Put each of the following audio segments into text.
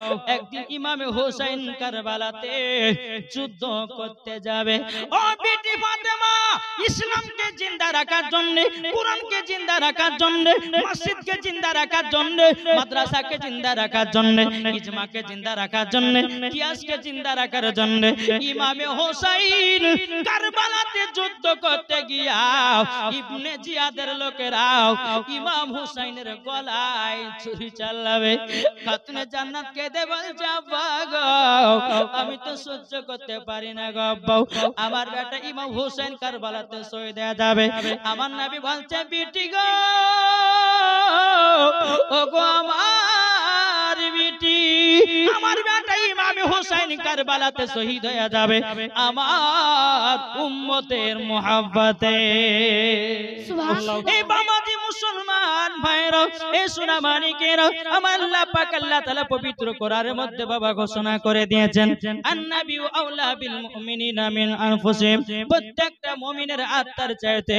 একদিন ইমামে হোসেন কারবালাতে যুদ্ধ করতে যাবে। ও বিটি ফাতেমা, ইসলামকে জিন্দা রাখার জন্য, কোরআনকে জিন্দা রাখার জন্য, মসজিদকে জিন্দা রাখার জন্য, মাদ্রাসাকে জিন্দা রাখার জন্য, ইজমাকে জিন্দা রাখার জন্য, কিয়াসকে জিন্দা রাখার জন্য ইমামে হোসেন কারবালাতে যুদ্ধ করতে গিয়া ইবনে জিয়াদের লোকেরাও ইমাম হুসাইনের গলায় ছুরি চালাবে। খাতুনে জান্নাত কেঁদে বলছে, আব্বা গো, আমি তো সহ্য করতে পারি না গো আব্বা, আমার বেটা ইমাম হুসাইন কারবালাতে শহীদ হয়ে যাবে। আমার নবী বলছে, বিটি গো, ও গো আমার বিটি, আমার বেটা ইমাম হুসাইন কারবালাতে শহীদ হয়ে যাবে আমার উম্মতের মুহাব্বতে। সুবহানাল্লাহ। এই বাবাজি মুসলমান ভাইরা, এই সোনা মানিকেরা, আমার আল্লাহ পাক আল্লাহ তাআলা পবিত্র কোরআনের মধ্যে বাবা ঘোষণা করে দিয়েছেন, আন-নাবিয়্যু আওলা বিল মুমিনিনা মিন আনফুসিহিম, প্রত্যেকটা মুমিনের আত্মার চাইতে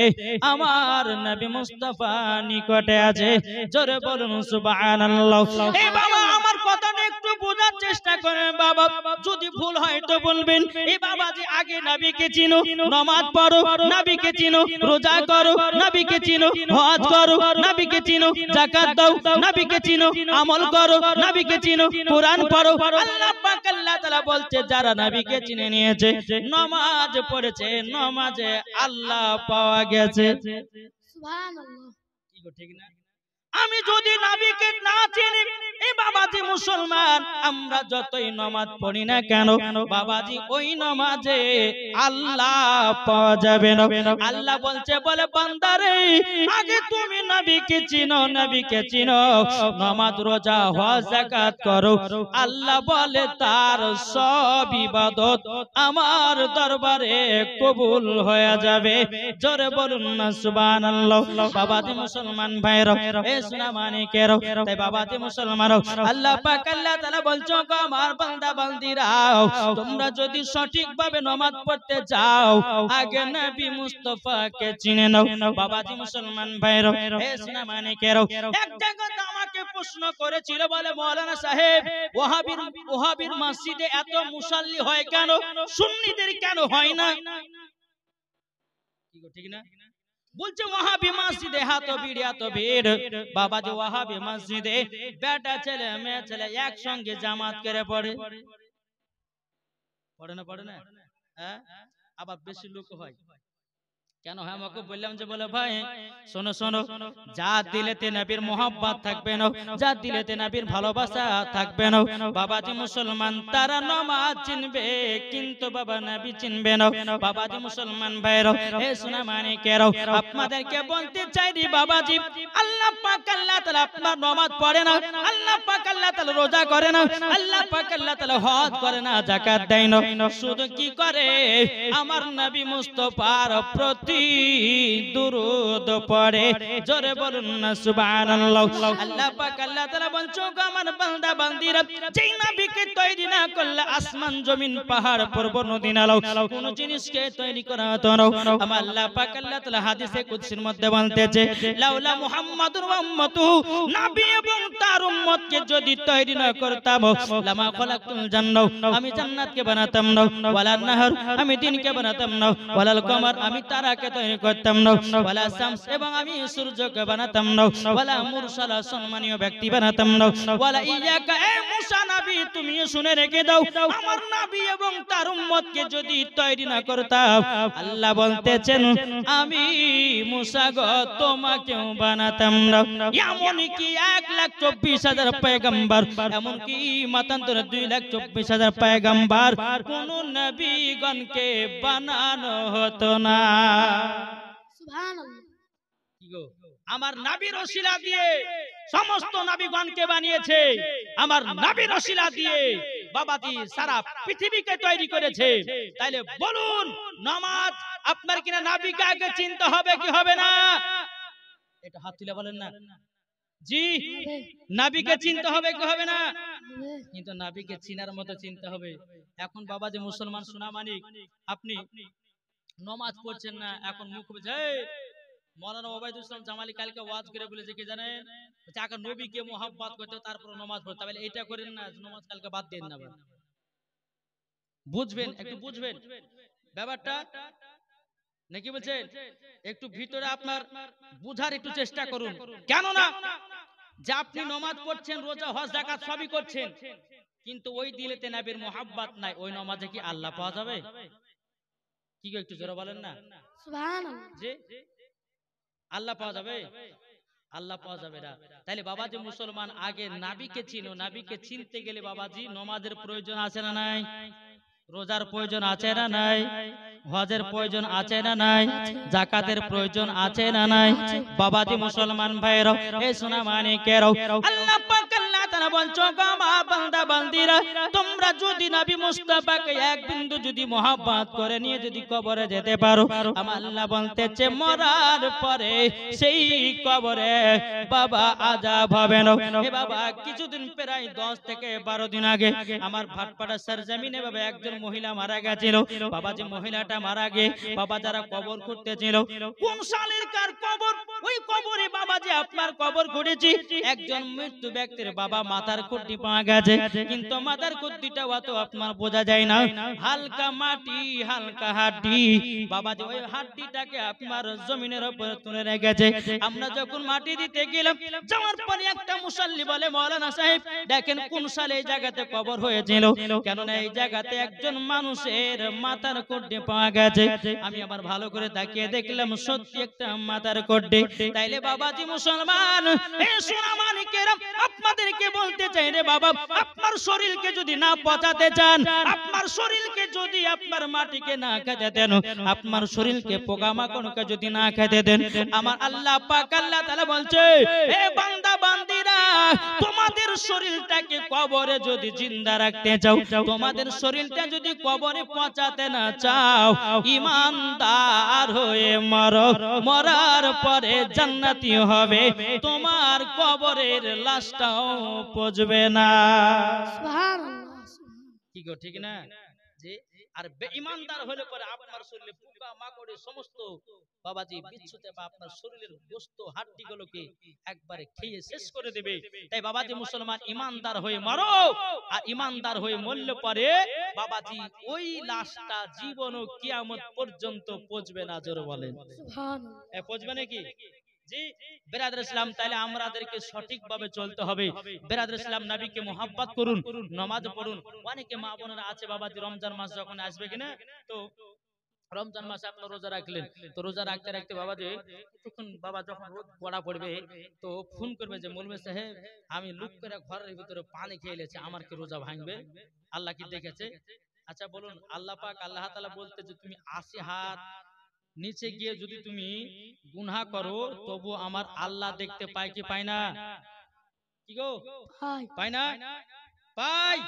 আমার নবী মুস্তাফা নিকটে আছে। জোরে বলুন সুবহানাল্লাহ। এই বাবা আমার কথাটা একটু বোঝার চেষ্টা করেন বাবা, যদি ভুল হয় তো বলবেন। এই বাবাজি আগে নবীকে চিনো, নামাজ পড়ো, নবীকে চিনো, রোজা করো, নবীকে চিনো, হজ করো, নবীকে চিনো, যাকাত দাও, নবীকে চিনো, আমল করো, নবীকে চিনো, কোরআন পড়ো। আল্লাহ পাক আল্লাহ তাআলা বলছে, যারা নবীকে চিনে নিয়েছে, নামাজ পড়েছে, নামাজে আল্লাহ পাওয়া গেছে। সুবহানাল্লাহ। কি গো ঠিক না? আমি যদি নবীকে না চিনি, এই বাবাজি মুসলমান, আমরা যতই নামাজ পড়ি না কেন বাবাজি, ওই নামাজে আল্লাহ পাওয়া যাবে না। আল্লাহ বলছে, বলে বান্দারে, আগে তুমি নবীকে চিনো, নবীকে চিনো, নামাজ রোজা হজ যাকাত করো। আল্লাহ বলে তার সব ইবাদত আমার দরবারে কবুল হয়ে যাবে। জোরে বলুন না সুবহানাল্লাহ। বাবাজি মুসলমান ভাইরা, সোনা মানিকের, তাই বাবাজি মুসলমান, আল্লাহ পাক আল্লাহ তাআলা বলছো, গো আমার বান্দা বান্দিরা, তোমরা যদি সঠিকভাবে নামাজ পড়তে যাও, আগে নবী মুস্তাফাকে চিনে নাও। বাবাজি মুসলমান ভাইরা, হে সোনা মানিকের, এক জায়গায় আমাকে প্রশ্ন করেছিল, বলে মাওলানা সাহেব, ওহাবির মসজিদে এত মুসাল্লি হয় কেন, সুন্নিদের কেন হয় না? ঠিক না? বলছে ওয়াহাবি মসজিদে এত ভিড়, এত ভিড়। বাবা যে ওয়াহাবি মসজিদে বেটা ছেলে মেয়ে ছেলে একসঙ্গে জামাত করে পড়ে, পড়ে না? পড়ে না? হ্যাঁ, আবার বেশি লোক হয় কেন? হ্যাঁ, আমাকে বললাম যে, বলে ভাই শোনো শোনো, যা দিলেতে নবীর মোহাব্বত থাকবে না, যা দিলেতে নবীর ভালোবাসা থাকবে না, বাবাজি মুসলমান তারা নামাজ চিনবে কিন্তু বাবা নবী চিনবে না। বাবাজি মুসলমান ভাইরা, হে সোনা মানিকেরা, আপনাদেরকে বলতে চাই রে বাবাজি, আল্লাহ পাক আল্লাহ তাআলা আপনার নামাজ পড়ে না, আল্লাহ পাক আল্লাহ তাআলা রোজা করে না, আল্লাহ পাক আল্লাহ তাআলা হজ করে না, যাকাত দেয় না, শুধু কি করে? আমার নবী মুস্তাফার প্রতি দুরূদ পড়ে। জোরে বলুন না সুবহানাল্লাহ। আল্লাহ পাক আল্লাহ তাআলা বলছো, গো আমার বান্দা বান্দিরা, যেই নবীকে তৈরি না করলে আসমান জমিন পাহাড় পর্বত নদী নালা কোন জিনিসকে তৈরি করা হতো না। আমার আল্লাহ পাক আল্লাহ তাআলা হাদিসে কুদসির মধ্যে বলতেছে, লাউলা মুহাম্মাদুর ওয়া উম্মাতুহু, নবী এবং তার উম্মতকে যদি তৈরি না করতাম, লামা খলাকতুল জান্নাহ, আমি জান্নাতকে বানাতাম না, ওয়ালা নাহর, আমি দিনকে বানাতাম না, ওয়ালাল কমার, আমি তারাকে তৈরি করতাম না, ওয়ালা শামস, এবং আমি সূর্যকে বানাতাম না, ওয়ালা মুরসালা, সম্মানীয় ব্যক্তি বানাতাম না, ওয়ালা ইয়াকা, এ মুসা নবী তুমি শুনে রেখে দাও, আমার নবী এবং তার উম্মতকে যদি তৈরি না করতাম, আল্লাহ বলতেছেন আমি মুসা গো তোমাকেও বানাতাম না। এমন কি 1,24,000 পয়গম্বর, এমন কি মতান্তরে 2,24,000 পয়গম্বর, কোন নবীগণকে বানানো হতো না। সুবহানাল্লাহ। কি গো, আমার নবীর ওসিলা দিয়ে সমস্ত নবীগণকে বানিয়েছে, আমার নবীর ওসিলা দিয়ে বাবাজি সারা পৃথিবীকে তৈরি করেছে। তাইলে বলুন, নামাজ আপনার কিনা নবীকে আগে চিনতে হবে কি হবে না? এটা হাত তুলে বলেন না জি, নবীকে চিনতে হবে কি হবে না? কিন্তু নবীকে চিনার মতো চিনতে হবে। এখন বাবাজি মুসলমান সোনা মানিক, আপনি নামাজ পড়ছেন না, এখন মুখ বুঝে মৌলানা ওবায়দুল ইসলাম জামালি কালকে ওয়াজ করে বলেছে কি জানেন, আগে নবীকে মোহাব্বত করতে তারপর নামাজ পড়তে, তাহলে এটা করেন না, নামাজ কালকে বাদ দেন না। বুঝবেন, একটু বুঝবেন ব্যাপারটা নাকি বলছেন, একটু ভিতরে আপনার বুঝার একটু চেষ্টা করুন। কেন না যে আপনি নামাজ পড়ছেন, রোজা হজ যাকাত সবই করছেন, কিন্তু ওই দিলেতে নবীর মোহাব্বত নাই, ওই নামাজে কি আল্লাহ পাওয়া যাবে? কি একটু জোরে বলেন না, সুবহানাল্লাহ। জি, আল্লাহ পাওয়া যাবে? আল্লাহ পাওয়া যাবে না। তাইলে বাবাজি মুসলমান আগে নবীকে চিনো, নবীকে চিনতে গেলে বাবাজি নামাজের প্রয়োজন আছে না নাই? রোজার প্রয়োজন আছে না নাই? হজের প্রয়োজন আছে না নাই? যাকাতের প্রয়োজন আছে না নাই? বাবাজি মুসলমান ভাইরা, এই সোনা মানিকেরা, আল্লাহ পাক আল্লাহ তাআলা বলছো গো মা বান্দা বান্দিরা, তোমরা যদি নবী মুস্তাফাকে এক বিন্দু যদি মোহাব্বত করে নিয়ে যদি কবরে যেতে পারো, আমার আল্লাহ বলতেছে মরার পরে সেই কবরে বাবা আযাব হবে না। এ বাবা কিছুদিন প্রায় 10 থেকে 12 দিন আগে আমার ভাটপাড়া সরজমিনে বাবা একজন মহিলা মারা গেছিল। বাবা যে মহিলাটা মারা গিয়ে বাবা যারা কবর খুঁড়তেছিল, কোন সালের কার কবর, ওই কবরে বাবা যে আপনার কবর খুঁড়েছি, একজন মৃত্যু ব্যক্তির বাবা মাথার খুঁটি পাওয়া গেছে, কিন্তু মাথার খুঁটিটা অত আপনার বোঝা যায় না, হালকা মাটি হালকা হাড্ডি। বাবা যে ওই হাড্ডিটাকে আপনার জমিনের উপরে তুলে রেখেছে। আমরা যখন মাটি দিতে গেলাম, যাওয়ার পরে একটা মুসাল্লি বলে মৌলানা সাহেব দেখেন কোন সালে এই জায়গাতে কবর হয়েছিল, কেননা এই জায়গাতে একজন মানুষের মাথার খুঁটি পাওয়া গেছে। আমি আবার ভালো করে তাকিয়ে দেখলাম সত্যি একটা মাথার খুঁটি। তাইলে বাবাজি মুসলমান, এই সোনা মানিকেরা, আপনাদেরকে বলতে চাই রে বাবা, আপনার শরীরকে যদি না পচাতে চান, আপনার শরীরকে যদি আপনার মাটিকে না খেতে দেন, আপনার শরীরকে পোকামাকড়কে যদি না খেতে দেন, আমার আল্লাহ পাক আল্লাহ তাআলা বলছে এ বান্দা বান্দিরা, তোমাদের শরীরটাকে কবরে যদি জিন্দা রাখতে চাও, তোমাদের শরীরটা যদি কবরে পচাতে না চাও, ঈমানদার হয়ে মরো, মরার পরে জান্নাতি হবে, তোমার কবরের লাশটাও পচবে না। সুবহানাল্লাহ। কি গো ঠিক না? জি। আর বেঈমানদার হলে পরে আপনার শরীরে পোকা মাকড়ে সমস্ত বাবাজি বিচ্ছুতে বা আপনার শরীরের গোশত হাড্ডিগুলোকে একবারে খেয়ে শেষ করে দেবে। তাই বাবাজি মুসলমান ইমানদার হয়ে মরো, আর ইমানদার হয়ে মরলে পরে বাবাজি ওই লাশটা জীবন ও কিয়ামত পর্যন্ত পচবে না। জোরে বলেন সুবহানাল্লাহ। পচবে নাকি? জি বেরাদর ইসলাম, তাহলে আমাদেরকে সঠিকভাবে চলতে হবে। বেরাদর ইসলাম, নবীকে মোহাব্বত করুন, নামাজ পড়ুন। অনেকে মা বোনেরা আছে বাবাজি রমজান মাস যখন আসবে কিনা, তো রমজান মাসে আপনার রোজা রাখলেন, তো রোজা রাখতে রাখতে বাবাজি তখন বাবা যখন রোদ পড়া পড়বে, তো ফোন করবে যে মৌলভী সাহেব আমি লুক করে ঘরের ভিতরে পানি খেয়ে লেছে, আমার কি রোজা ভাঙবে? আল্লাহ কি দেখেছে? আচ্ছা বলুন, আল্লাহ পাক আল্লাহ তাআলা বলতে যে তুমি 80 হাত নিচে গিয়ে যদি তুমি গুনাহ করো, তবু আমার আল্লাহ দেখতে পায় কি পায় না? কি গো পায় না? পাই।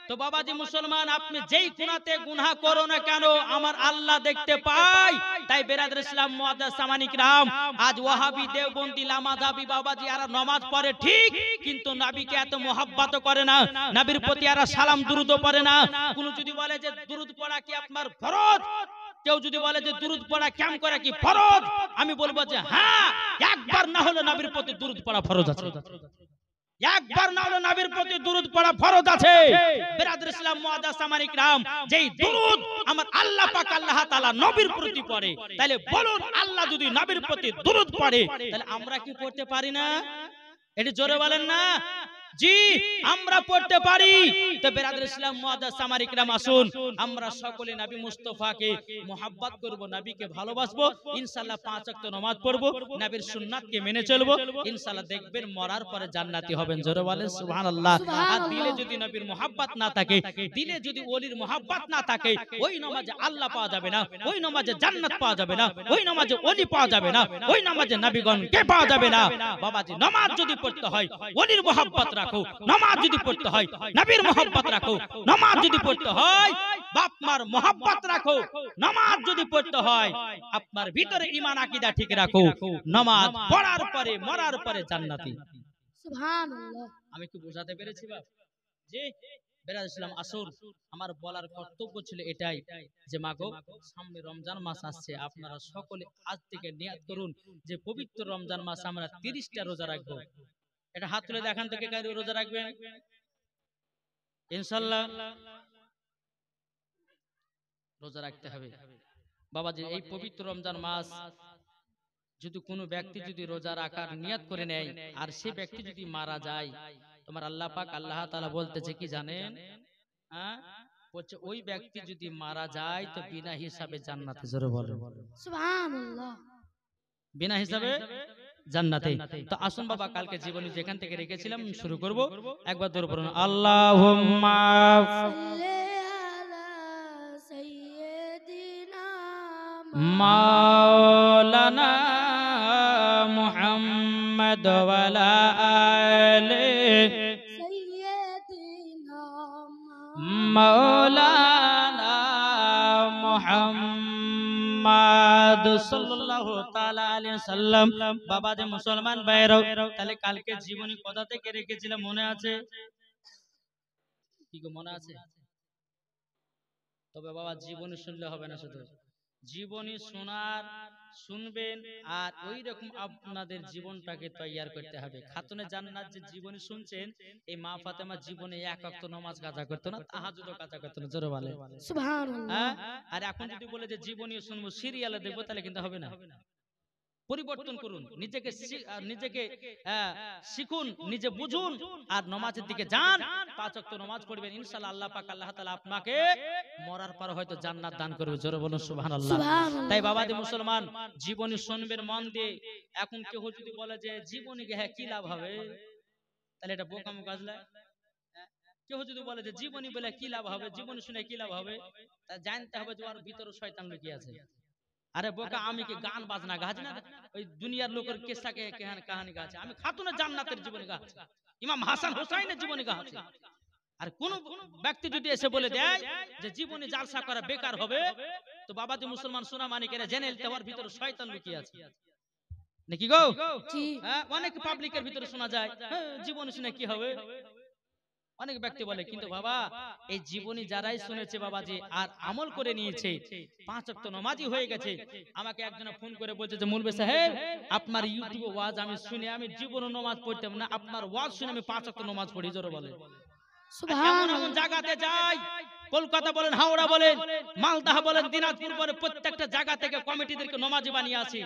তো বাবাজি মুসলমান, আপনি যেই গুনাহতে গুনাহ করো না কেন, আমার আল্লাহ দেখতে পায়। তাই বেরাদর ইসলাম মুআজ্জাজ সামানিক রাম, আজ ওয়াহাবি দেওবন্দি লামাযাবি বাবাজি আর নামাজ পড়ে ঠিক, কিন্তু নবীকে এত মোহাব্বত করে না, নবীর প্রতি আর সালাম দুরুদ পড়ে না। কোন যদি বলে যে দুরুদ পড়া কি আপনার ফরজ, কেউ যদি বলে যে দুরুদ পড়া কেম করা কি ফরজ, আমি বলবো যে হ্যাঁ, একবার না হলে নবীর প্রতি দুরুদ পড়া ফরজ আছে, একবার না হলে নবীর প্রতি দুরুদ পড়া ফরজ আছে। বেরাদর ইসলাম মুআজ্জাজ সামানিক রাম, যেই দুরুদ আমার আল্লাহ পাক আল্লাহ তাআলা নবীর প্রতি পড়ে, তাহলে বলুন আল্লাহ যদি নবীর প্রতি দুরুদ পড়ে, তাহলে আমরা কি পড়তে পারি না? এটি জোরে বলেন না। জি আমরা পড়তে পারি। তো বেরাদর ইসলাম মুআজ্জাজ সামানিক রাম, আসুন আমরা সকলে নবী মুস্তাফাকে মোহাব্বত করব, নবীকে ভালোবাসবো, ইনশাআল্লাহ 5 ওয়াক্ত নামাজ পড়ব, নবীর সুন্নাতকে মেনে চলব, ইনশাআল্লাহ দেখবেন মরার পরে জান্নাতি হবেন। জোরে বলেন সুবহানাল্লাহ। আর দিলে যদি নবীর মোহাব্বত না থাকে, দিলে যদি ওলির মোহাব্বত না থাকে, ওই নামাজে আল্লাহ পাওয়া যাবে না, ওই নামাজে জান্নাত পাওয়া যাবে না, ওই নামাজে ওলি পাওয়া যাবে না, ওই নামাজে নবীগণকে পাওয়া যাবে না। বাবাজি নামাজ যদি পড়তে হয় ওলির মোহাব্বত রাখো, নামাজ যদি পড়তে হয় নবীর মোহাব্বত রাখো, নামাজ যদি পড়তে হয় বাপ মার মোহাব্বত রাখো, নামাজ যদি পড়তে হয় আপনার ভিতরে ঈমান আকীদা ঠিক রাখো, নামাজ পড়ার পরে মরার পরে জান্নাতি। সুবহানাল্লাহ। আমি কি বোঝাতে পেরেছি বাপ? জি বেরাইছিলাম আসর আমার বলার কর্তব্য ছিল এটাই যে মাগো সামনে রমজান মাস আসছে, আপনারা সকলে আজ থেকে নিয়াত করুন যে পবিত্র রমজান মাসে আমরা 30টা রোজা রাখবো। এটা হাত তুলে দেখান থেকে কারি রোজা রাখবেন ইনশাআল্লাহ। রোজা রাখতে হবে বাবাজি। এই পবিত্র রমজান মাস যদি কোনো ব্যক্তি যদি রোজা রাখার নিয়াত করে নেয় আর সে ব্যক্তি যদি মারা যায়, তোমার আল্লাহ পাক আল্লাহ তাআলা বলতেছে কি জানেন, বলছে ওই ব্যক্তি যদি মারা যায় তো বিনা হিসাবে জান্নাতে, জোরে বলো সুবহানাল্লাহ, বিনা হিসাবে জান্নাতে। তো আসুন বাবা কালকে জীবনী যেখান থেকে রেখেছিলাম শুরু করব, একবার দরুদ পড়ুন আল্লাহুম্মা সাল্লি আলা সাইয়্যিদিনা মাওলানা মুহাম্মদ ওয়া আলা আলি সাইয়্যিদিনা মাওলানা মুহাম্মদ সাল্লাল্লাহু তাআলা আলাইহি সাল্লাম। বাবা যে মুসলমান ভাইরাও, তাহলে কালকে জীবনী কথা থেকে রেখেছিলাম মনে আছে কি গো, মনে আছে? তবে বাবা জীবনী শুনলে হবে না, শুধু জীবনী শুনবেন আর ওই রকম আপনাদের জীবনটাকে তৈয়ার করতে হবে। খাতুনে জান্নাত যে জীবনী শুনছেন, এই মা ফাতেমা জীবনে এক ওয়াক্ত নামাজ কাজা করতো না, তাহাজ্জুদও কাজা করতো না, জোরে বলে সুবহানাল্লাহ। আর এখন যদি বলে যে জীবনী শুনবো সিরিয়ালে দেখবো, তাহলে কিন্তু হবে না। পরিবর্তন করুন, নিজেকে শিখুন, নিজে বুঝুন আর নামাজের দিকে যান। 5 ওয়াক্ত নামাজ পড়বেন, ইনশাআল্লাহ আল্লাহ পাক আল্লাহ তাআলা আপনাকে মরার পর হয়তো জান্নাত দান করবে, জোরে বলুন সুবহানাল্লাহ। তাই বাবাজি মুসলমান জীবনী শুনবেন মন দিয়ে। এখন কেউ যদি বলে যে জীবনী হ্যাঁ কি লাভ হবে, তাহলে এটা বোকামো কাজ লাগে। কেউ যদি বলে যে জীবনী বলে কি লাভ হবে, জীবনী শুনে কি লাভ হবে, তা জানতে হবে যে ওর ভিতরে শয়তান লুকিয়ে আছে। আরে বোকা, আমি কি গান বাজনা গাছ না, ওই দুনিয়ার লোকের কেসাকে কাহানি গাছে, আমি খাতুনের জান্নাতের জীবনী গাছ, ইমাম হাসান হোসাইনের জীবনী গাছ। আর কোন ব্যক্তি যদি এসে বলে দেয় যে জীবনী জালসা করা বেকার হবে, তো বাবাজি মুসলমান সোনা মানিকেরা জেনে নিতে ওর ভিতরে শয়তান লুকিয়ে আছে নাকি গো? অনেক পাবলিকের ভিতরে শোনা যায় জীবনী শুনে কি হবে, অনেক ব্যক্তি বলে। কিন্তু বাবা এই জীবনী যারাই শুনেছে বাবাজি আর আমল করে নিয়েছে, 5 ওয়াক্ত নামাজি হয়ে গেছে। আমাকে একজন ফোন করে বলছে যে মৌলভী সাহেব আপনার ইউটিউবে ওয়াজ আমি শুনে আমি জীবনে নামাজ পড়তাম না, আপনার ওয়াজ শুনে আমি 5 ওয়াক্ত নামাজ পড়ি, জোরে বলে সুবহানাল্লাহ। এমন জায়গাতে যাই, কলকাতা বলেন, হাওড়া বলেন, মালদা বলেন, দিনাজপুর বলেন, প্রত্যেকটা জায়গা থেকে কমিটিদেরকে নামাজি বানিয়ে আসি।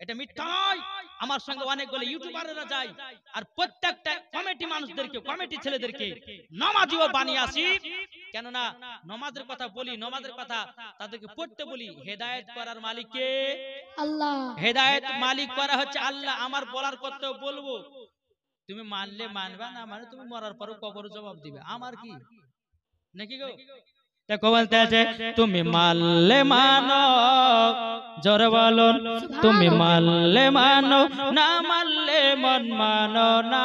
এটা মিথ্যা নয়। আমার সঙ্গে অনেকগুলো ইউটিউবাররা যায় আর প্রত্যেকটা কমিটি মানুষদেরকে, কমিটি ছেলেদেরকে নামাজিও বানিয়ে আসি। কেননা নামাজের কথা বলি, নামাজের কথা তাদেরকে পড়তে বলি। হেদায়েত করার মালিক কে? আল্লাহ। হেদায়েত মালিক করা হচ্ছে আল্লাহ। আমার বলার কথা বলবো, তুমি মানলে মানবা, না মানে তুমি মরার পরও কবর জবাব দিবে, আমার কি নাকি গো? দেখো বলতে আছে তুমি মানলে মানো, জোরে বলো তুমি মানলে মানো, না মানলে মন মানো না।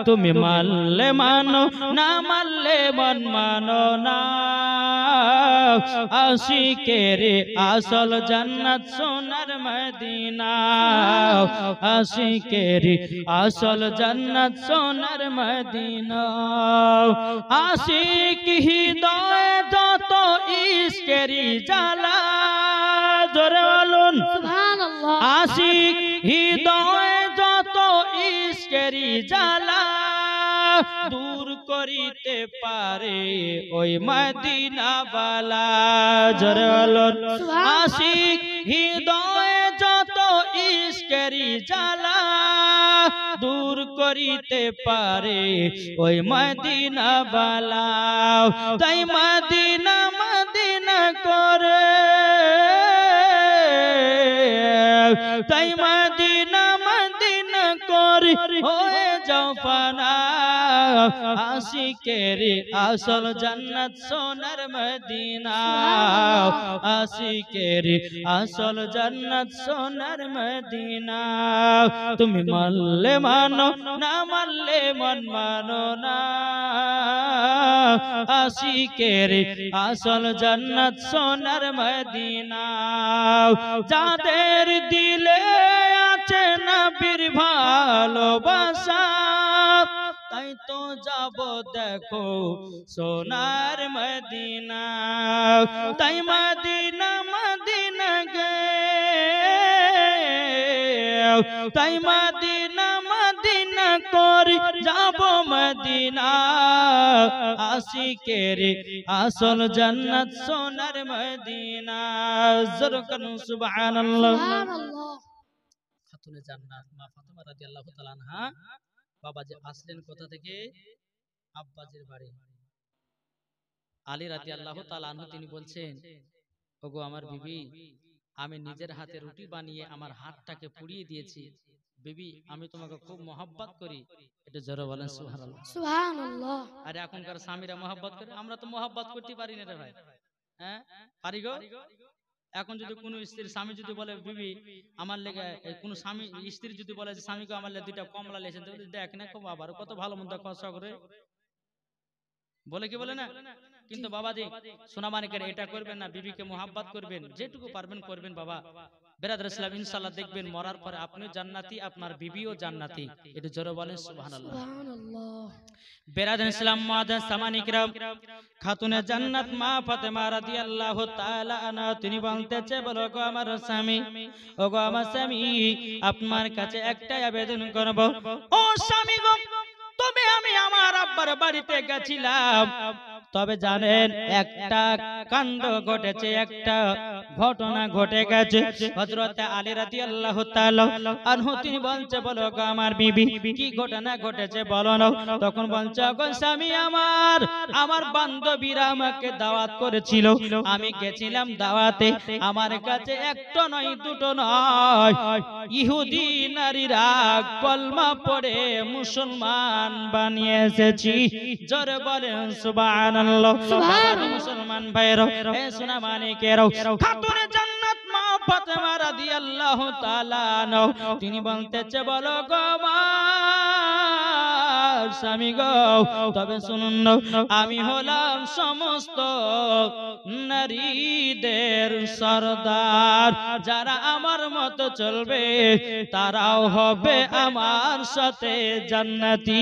তুমি মানলে মানো, না মানলে মন মানো না। আশিকের আসল জান্নাত সোনার মদিনা, আশিকের আসল জান্নাত সোনার মদিনা। আশিক হৃদয় যত ইশকেরি জ্বালা, জোরে বলুন সুবহানাল্লাহ। আশিক হৃদয় যত ইশকেরি জ্বালা, দূর করিতে পারে ওই মদিনা বালা, জোরে বলুন। আশিক হৃদয় যত ইশকেরি জ্বালা, দূর করিতে পারে ওই মদিনা বালা। তাই মদিনা মদিনা করে, তাই মদিনা মদিনা করে হয়ে যাও ফানা। আশিকের আসল জান্নাত সোনার মদিনা, আশিকের আসল জান্নাত সোনার মদিনা। তুমি মানলে মানো, না মানলে মন মানো না। আশিকের আসল জান্নাত সোনার মদিনা। যাদের দিলে আছে নবীর ভালোবাসা, তাই তো যাব দেখো সোনার মদিনা, তাই মদিনা মদিনা গে, তাই মদিনা মদিনা করি যাব মদিনা, আশিকের আসল জান্নাত সোনার মদিনা। জোরে বলুন সুবহানাল্লাহ। সুবহানাল্লাহ। খাতুনে জান্নাত মা ফাতেমা রাদিয়াল্লাহু তাআলা আনহা বাবাজি আসলেন কোথা থেকে? আব্বাজির বাড়ি। আলী রাদিয়াল্লাহু তাআলা আনহু তিনি বলছেন, ওগো আমার বিবি, আমি নিজের হাতে রুটি বানিয়ে আমার হাতটাকে পুড়িয়ে দিয়েছি। বিবি, আমি তোমাকে খুব মহব্বত করি। এটা জোরে বলেন সুবহানাল্লাহ। সুবহানাল্লাহ। আরে এখনকার স্বামীরা মহব্বত করে, আমরা তো মহব্বত করতে পারি না রে ভাই। হ্যাঁ পারি গো? এখন যদি কোনো স্ত্রীর স্বামী যদি বলে বিবি আমার লেগে, কোনো স্বামী স্ত্রী যদি বলে যে স্বামীকে আমার লেগে দুইটা কমলা লেছেন, দেখ না খুব আবার কত ভালো মন্দ কষ্ট করে বলে, কি বলে না? কিন্তু বাবাজি সোনা মানিকের এটা করবেন না, বিবিকে মোহাব্বত করবেন, যেটুকু পারবেন করবেন বাবা। বেরাদর ইসলাম ইনশাআল্লাহ দেখবেন মরার পরে আপনিও জান্নাতি, আপনার বিবিও জান্নাতি। এটা জোরে বলেন সুবহানাল্লাহ। সুবহানাল্লাহ। বেরাদর ইসলাম মুআজ্জাজ সামানী কিরাম, খাতুনে জান্নাত মা ফাতেমা রাদিয়াল্লাহু তাআলা আনহা তিনি বলতেছে, বলো গো আমার স্বামী, ও গো আমার স্বামী, আপনার কাছে একটাই আবেদন করব। ও স্বামী গো, তবে আমি আমার আব্বার বাড়িতে গেছিলাম, তবে জানেন একটা কাণ্ড ঘটেছে, একটা ঘটনা ঘটে গেছে। হযরত আলী রাদিয়াল্লাহু তাআলা আনহু তিনি বলছে, বলো গো আমার বিবি, কি ঘটনা ঘটেছে বলো না। তখন বলছে, গো স্বামী আমার, আমার বান্ধবীরা আমাকে দাওয়াত করেছিল, আমি গেছিলাম দাওয়াতে, আমার কাছে একটা নয় দুটো নয়, ইহুদি নারীরা কলমা পড়ে মুসলমান বানিয়ে এসেছি। জোরে বলেন সুবহানাল্লাহ। মুসলমান ভাইরা, হে সোনা মানিকেরা, খাতুনে জান্নাত মা ফাতেমা রাদিয়াল্লাহু তাআলা আনহা তিনি বলতেছে, বলো গো আমার স্বামী গো, তবে শুনুন না, আমি হলাম সমস্ত নারীদের সরদার, যারা আমার মতো চলবে তারাও হবে আমার সাথে জান্নাতি।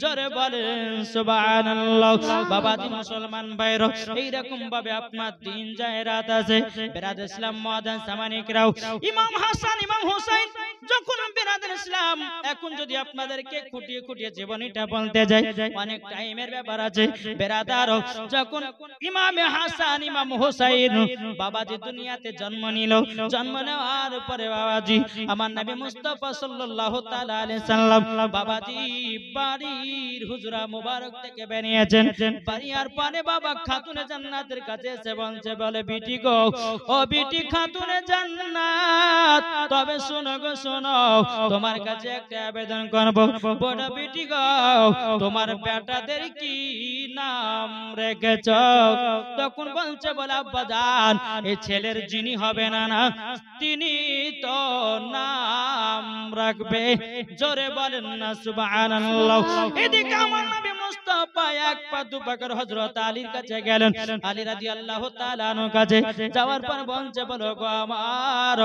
জোরে বলেন সুবহানাল্লাহ। বাবাজি মুসলমান ভাইরা, এইরকম ভাবে আপনার দিন যায় রাত আছে। বেরাদর ইসলাম মুআজ্জাজ সামানী কিরাম, ইমাম হাসান ইমাম হুসাইন যখন বেরাদর ইসলাম, এখন যদি আপনাদেরকে খুঁটিয়ে খুঁটিয়ে জীবনীটা বলতে যাই অনেক টাইমের ব্যাপার আছে। বেরাদার, যখন ইমাম হাসান ইমাম হুসাইন বাবাজি দুনিয়াতে জন্ম নিল, জন্ম নেওয়ার পরে বাবাজি আমার নবী মুস্তাফা সাল্লাল্লাহু তাআলা আলাইহি সাল্লাম বাবাজি বাড়ির হুজরা মুবারক থেকে বেরিয়েছেন। বাড়ির পানে বাবা খাতুনে জান্নাতের কাছে এসে বলছে, বলে বিটি গো, ও বিটি খাতুনে জান্নাত, তবে শোনো গো শোনো, তোমার কাছে একটা আবেদন করব। বড় বিটি গো, তোমার বেটাদের কি নাম রেখেছ? তখন বলছে, বলে আব্বা জান, এই ছেলের যিনি হবে না না, তিনি তো নাম রাখবে। জোরে বলেন না সুবহানাল্লাহ। এদিকে আমার নবী মুস্তাফা এক পা দু পা করে হযরত আলীর কাছে গেলেন। আলী রাদিয়াল্লাহু তাআলা আনহু কাছে যাওয়ার পর বলছে, বলো গো আমার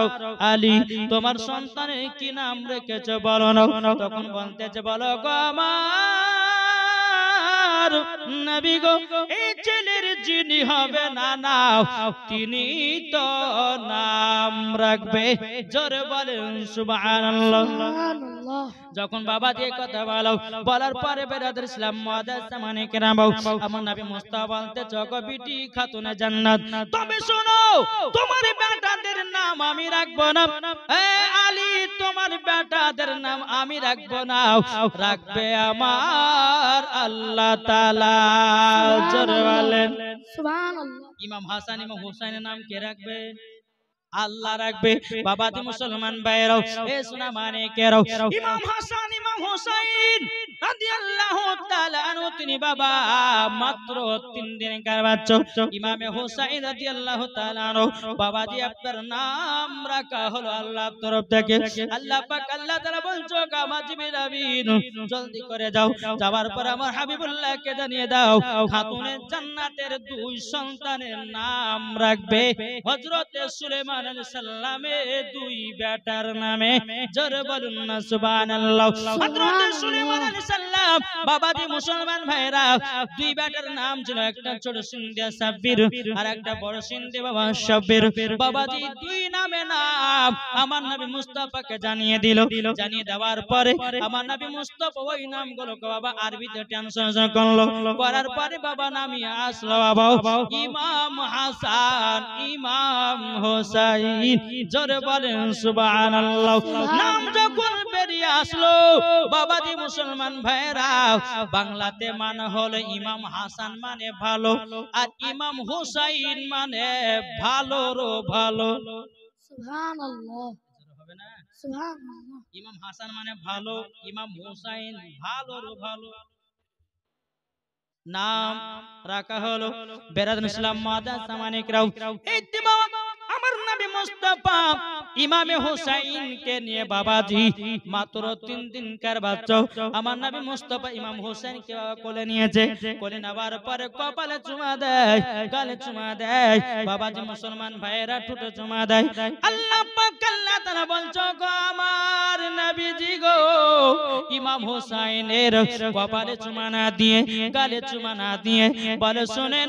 আলী, তোমার সন্তানের কি নাম রেখেছো বলো না। তখন বলতেছে, বলো গো আমার নবী গো, এই ছেলের যিনি হবে না না, তিনি তো নাম রাখবে। জোরে বলেন সুবহানাল্লাহ। সুবহানাল্লাহ। যখন বাবা দিয়ে কথা বলো, বলার পরে বেরাদর ইসলাম মুআজ্জাজ সামানী কিরাম, আমার নবী মুস্তাফা বলতে, গো বিটি খাতুনে জান্নাত, তবে শোনো, তোমার বেটাদের নাম আমি রাখবো না। এ আলী, তোমার বেটাদের নাম আমি রাখবো না, রাখবে আমার আল্লাহ তাআলা। জোরে বলেন সুবহানাল্লাহ। ইমাম হাসান ইমাম হুসাইনের নাম কে রাখবে? আল্লাহ রাখবে। বাবাজি মুসলমান ভাইরাও, এ সোনা মানিকেরাও, ইমাম হাসান ইমাম হুসাইন রাদিয়াল্লাহু তাআলা আনহু তিনি বাবা মাত্র 3 দিনকার বাচ্চা ইমামে হুসাইন রাদিয়াল্লাহু তাআলা বাবাজি আপনার নাম রাখা হলো আল্লাহর তরফ থেকে। আল্লাহ পাক আল্লাহ তাআলা বলছো আমার জিবরিল আমিন জলদি করে যাও, যাওয়ার পর আমার হাবিবুল্লাহকে জানিয়ে দাও খাতুনের জান্নাতের 2 সন্তানের নাম রাখবে হযরত সুলাইমান আলাইহিস সালামের 2 বেটার নামে। জোরে বলুন না সুবহানাল্লাহ। হযরত সুলাইমান আলাইহিস সালাম বাবাজি মুসলমান ভাইরা 2 বেটার নাম ছিল, একটা ছোট সিন্ধিয়া সাব্বির আর একটা বড় সিন্ধি বাবা সাব্বির। বাবাজি 2 নামে নাম আমার নবী মুস্তাফাকে জানিয়ে দিল। জানিয়ে দেওয়ার পরে আমার নবী মুস্তাফা ওই নামগুলোকে বাবা আরবিতে ট্রান্সলেশন করলো। করার পরে বাবা নামিয়ে আসলো বাবা ইমাম হাসান ইমাম হোসাইন। জোরে বলেন সুবহানাল্লাহ। নাম যখন বেরিয়ে আসলো বাবাজি মুসলমান ভাইরা বাংলাতে মানে হলো ইমাম হাসান মানে ভালো আর ইমাম হোসাইন মানে ভালোরও ভালো। সুবহানাল্লাহ হবে না? সুবহানাল্লাহ। ইমাম হাসান মানে ভালো, ইমাম হোসাইন ভালোরও ভালো। নাম রাখা হলো বেরাদুল ইসলাম মাদাস সামানিকরাও। এই দিবা আমার নবী মুস্তাফা ইমামে হোসাইনকে নিয়ে বাবাজি মাত্র 3 দিনকার বাচ্চা আমার নবী মুস্তাফা ইমাম হোসেনকে কোলে নিয়েছে। কোলে নেওয়ার পরে কপালে চুমা দেয়, গালে চুমা দেয়, বাবাজি মুসলমান ভাইয়েরা ঠোঁটে চুমা দেয়। আল্লাহ পাক আল্লাহ তাআলা বলছো গো আমার নবীজি গো ইমাম হোসাইনের কপালে চুমা না দিয়ে গালে চুমা না দিয়ে বলে শুনে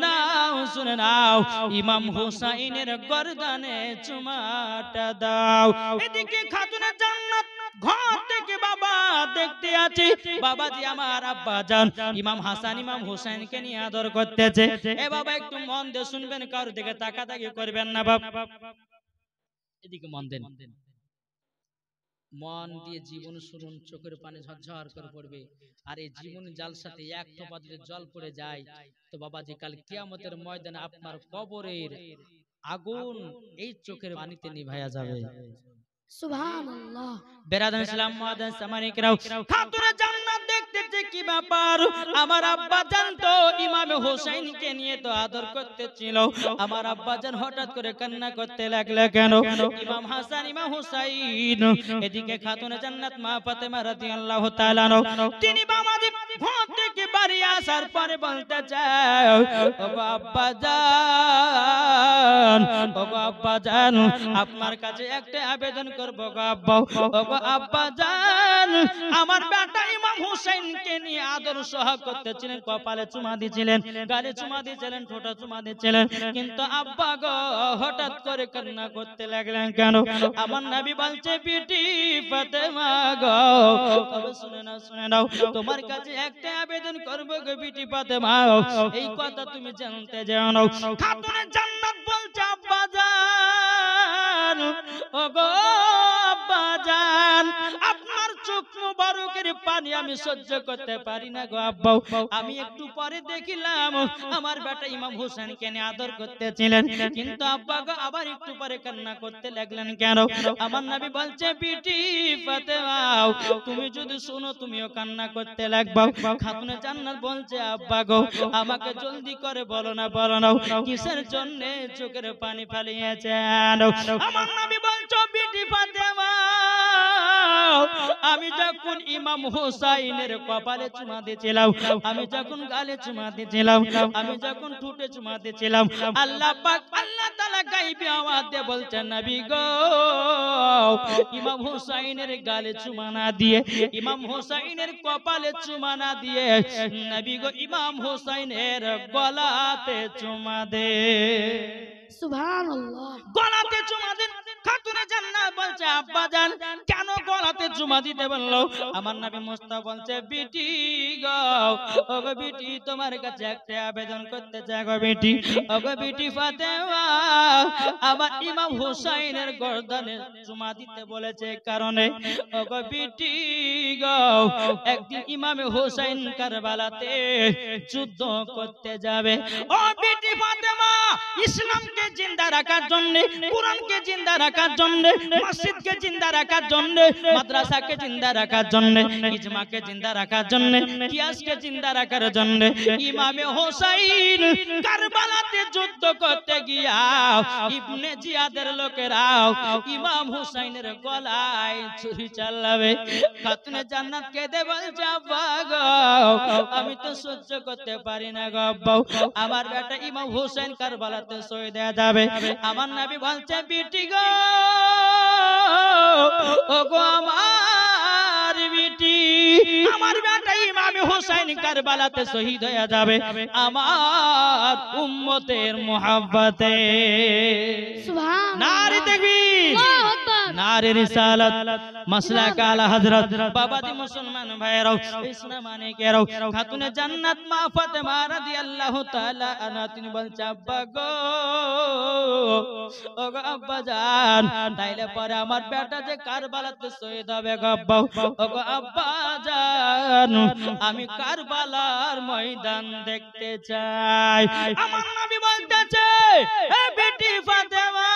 নাও ইমাম হোসাইনের গর্দানে চুমাটা দাও। এদিকে খাতুনে জান্নাত ঘর থেকে বাবা দেখতে আছে বাবাজি আমার আব্বা জান ইমাম হাসান ইমাম হোসেনকে নিয়ে আদর করতেছে। এ বাবা একটু মন দিয়ে শুনবেন, কারোর দিকে তাকাতাকি করবেন না বাবা, এদিকে মন দেন, মন দিয়ে জীবন শুনুন, চোখের পানি ঝরঝর করে পড়বে। আর এই জীবন জালসাতে এক টোপা যদি জল পড়ে যায় তো বাবাজি কাল কিয়ামতের ময়দানে আপনার কবরের আগুন এই চোখের পানিতে নিভায়া যাবে। সুবহানাল্লাহ। বেরাদান ইসলাম মাদান সামানিকরাও খাতুনে জান্নাত দেখতেছে কি ব্যাপার। আমার আব্বা জান তো ইমামে হোসেনকে নিয়ে তো আদর করতেছিল, আমার আব্বা জান হঠাৎ করে কান্না করতে লাগলো কেন? ইমাম হাসান ইমাম হোসেন এদিকে খাতুনে জান্নাত মা ফাতেমা রাদিয়াল্লাহু তাআলা তিনি বাবাজি ঘর থেকে বাড়ি আসার পরে বলতে চায় ওগো আব্বা জান, ওগো আব্বা জান আপনার কাছে একটা আবেদন করব গো আব্বা, ওগো আব্বা জান আমার বেটা ইমাম হোসেনকে নিয়ে আদর সোহাগ করতেছিলেন, কপালে চুমা দিয়েছিলেন, গালে চুমা দিয়েছিলেন, ঠোঁটে চুমা দিয়েছিলেন, কিন্তু আব্বা গো হঠাৎ করে কান্না করতে লাগলেন কেন? আমার নবী বলছে বিটি ফাতেমা গো তবে শুনে নাও তোমার কাছে একটা আবেদন করব গো বিটি ফাতেমা, এই কথা তুমি জানতে জানো। খাতুনে জান্নাত বলছে আব্বা জান, ওগো আব্বা জান আপনার চোখ মুবারকের পানি আমি সহ্য করতে পারি না গো আব্বা। আমি একটু পরে দেখিলাম আমার বেটা ইমাম হোসেনকে নিয়ে আদর করতেছিলেন, কিন্তু আব্বা গো আবার একটু পরে কান্না করতে লাগলেন কেন? আমার নবী বলছে বিটি ফাতেমা তুমি যদি শোনো তুমিও কান্না করতে লাগবা। খাতুনে জান্নাত বলছে আব্বা গো আমাকে জলদি করে বলো না কিসের জন্য চোখের পানি ফালিয়েছেন? আমার নবী বলছো বিটি ফাতেমা আমি যখন ইমাম হোসাইনের কপালে চুমা দিয়েছিলাম, আমি যখন গালে চুমা দিয়েছিলাম, আমি যখন ঠোঁটে চুমা দিয়েছিলাম, আল্লাহ পাক আল্লাহ তাআলা গায়বী আওয়াজ দিয়ে বলছেন নবী গো ইমাম হোসাইনের গালে চুমা না দিয়ে, ইমাম হোসাইনের কপালে চুমা না দিয়ে নবী গো ইমাম হোসাইনের গলাতে চুমা দে। সুবহানাল্লাহ। গলাতে চুমা দেন। খাতুনে জান্নাত বলছে আব্বা জান কেন গলাতে চুমা দিতে বললো? আমার নবী মুস্তাফা বলছে বিটি গো ওগো বিটি তোমার কাছে একটা আবেদন করতে চাই গো বিটি, ওগো বিটি ফাতেমা আমার ইমাম হোসেনের গর্দানে চুমা দিতে বলেছে কারণে ওগো বিটি গো একদিন ইমামে হোসেন কারবালাতে যুদ্ধ করতে যাবে। ও বিটি ফাতেমা ইসলামকে জিন্দা রাখার জন্য, কোরআনকে জিন্দা রাখার জন্য, মসজিদকে জিন্দা রাখার জন্য, মাদ্রাসাকে জিন্দা রাখার জন্য, ইজমাকে জিন্দা রাখার জন্য, কিয়াসকে জিন্দা রাখার জন্য ইমামে হোসাইন কারবালাতে যুদ্ধ করতে গিয়া ইবনে জিয়াদের লোকেরাও ইমাম হুসাইনের গলায় ছুরি চালাবে। খাতুনে জান্নাত কেঁদে বলছে আব্বা গো, আমি তো সহ্য করতে পারি না গো আব্বা, আমার বেটা ইমাম হুসাইন কারবালাতে শহীদ হয়ে যাবে। আমার নবী বলছে বিটি গো, ও গো আমার বিটি, আমার বেটা ইমাম হুসাইন কারবালাতে শহীদ হয়ে যাবে আমার উম্মতের মুহাব্বতে। সুবহান নারে তাকবীর, আল্লাহু আকবার। নারে রিসালাত, মাসলাক আলা হযরত। বাবাজি মুসলমান ভাইরাও, ইসলাম মানিকেরাও, খাতুনে জান্নাত মা ফাতেমা রাদিয়াল্লাহু তাআলা আনহা তিনি বলছে আব্বা গো, ও গো আব্বা জান, তাইলে পরে আমার বেটা যে কারবালাতে শহীদ হবে গো আব্বা, ও গো আব্বা জান, আমি কারবালার ময়দান দেখতে চাই। আমার নবী বলতেছে এ বেটি ফাতেমা,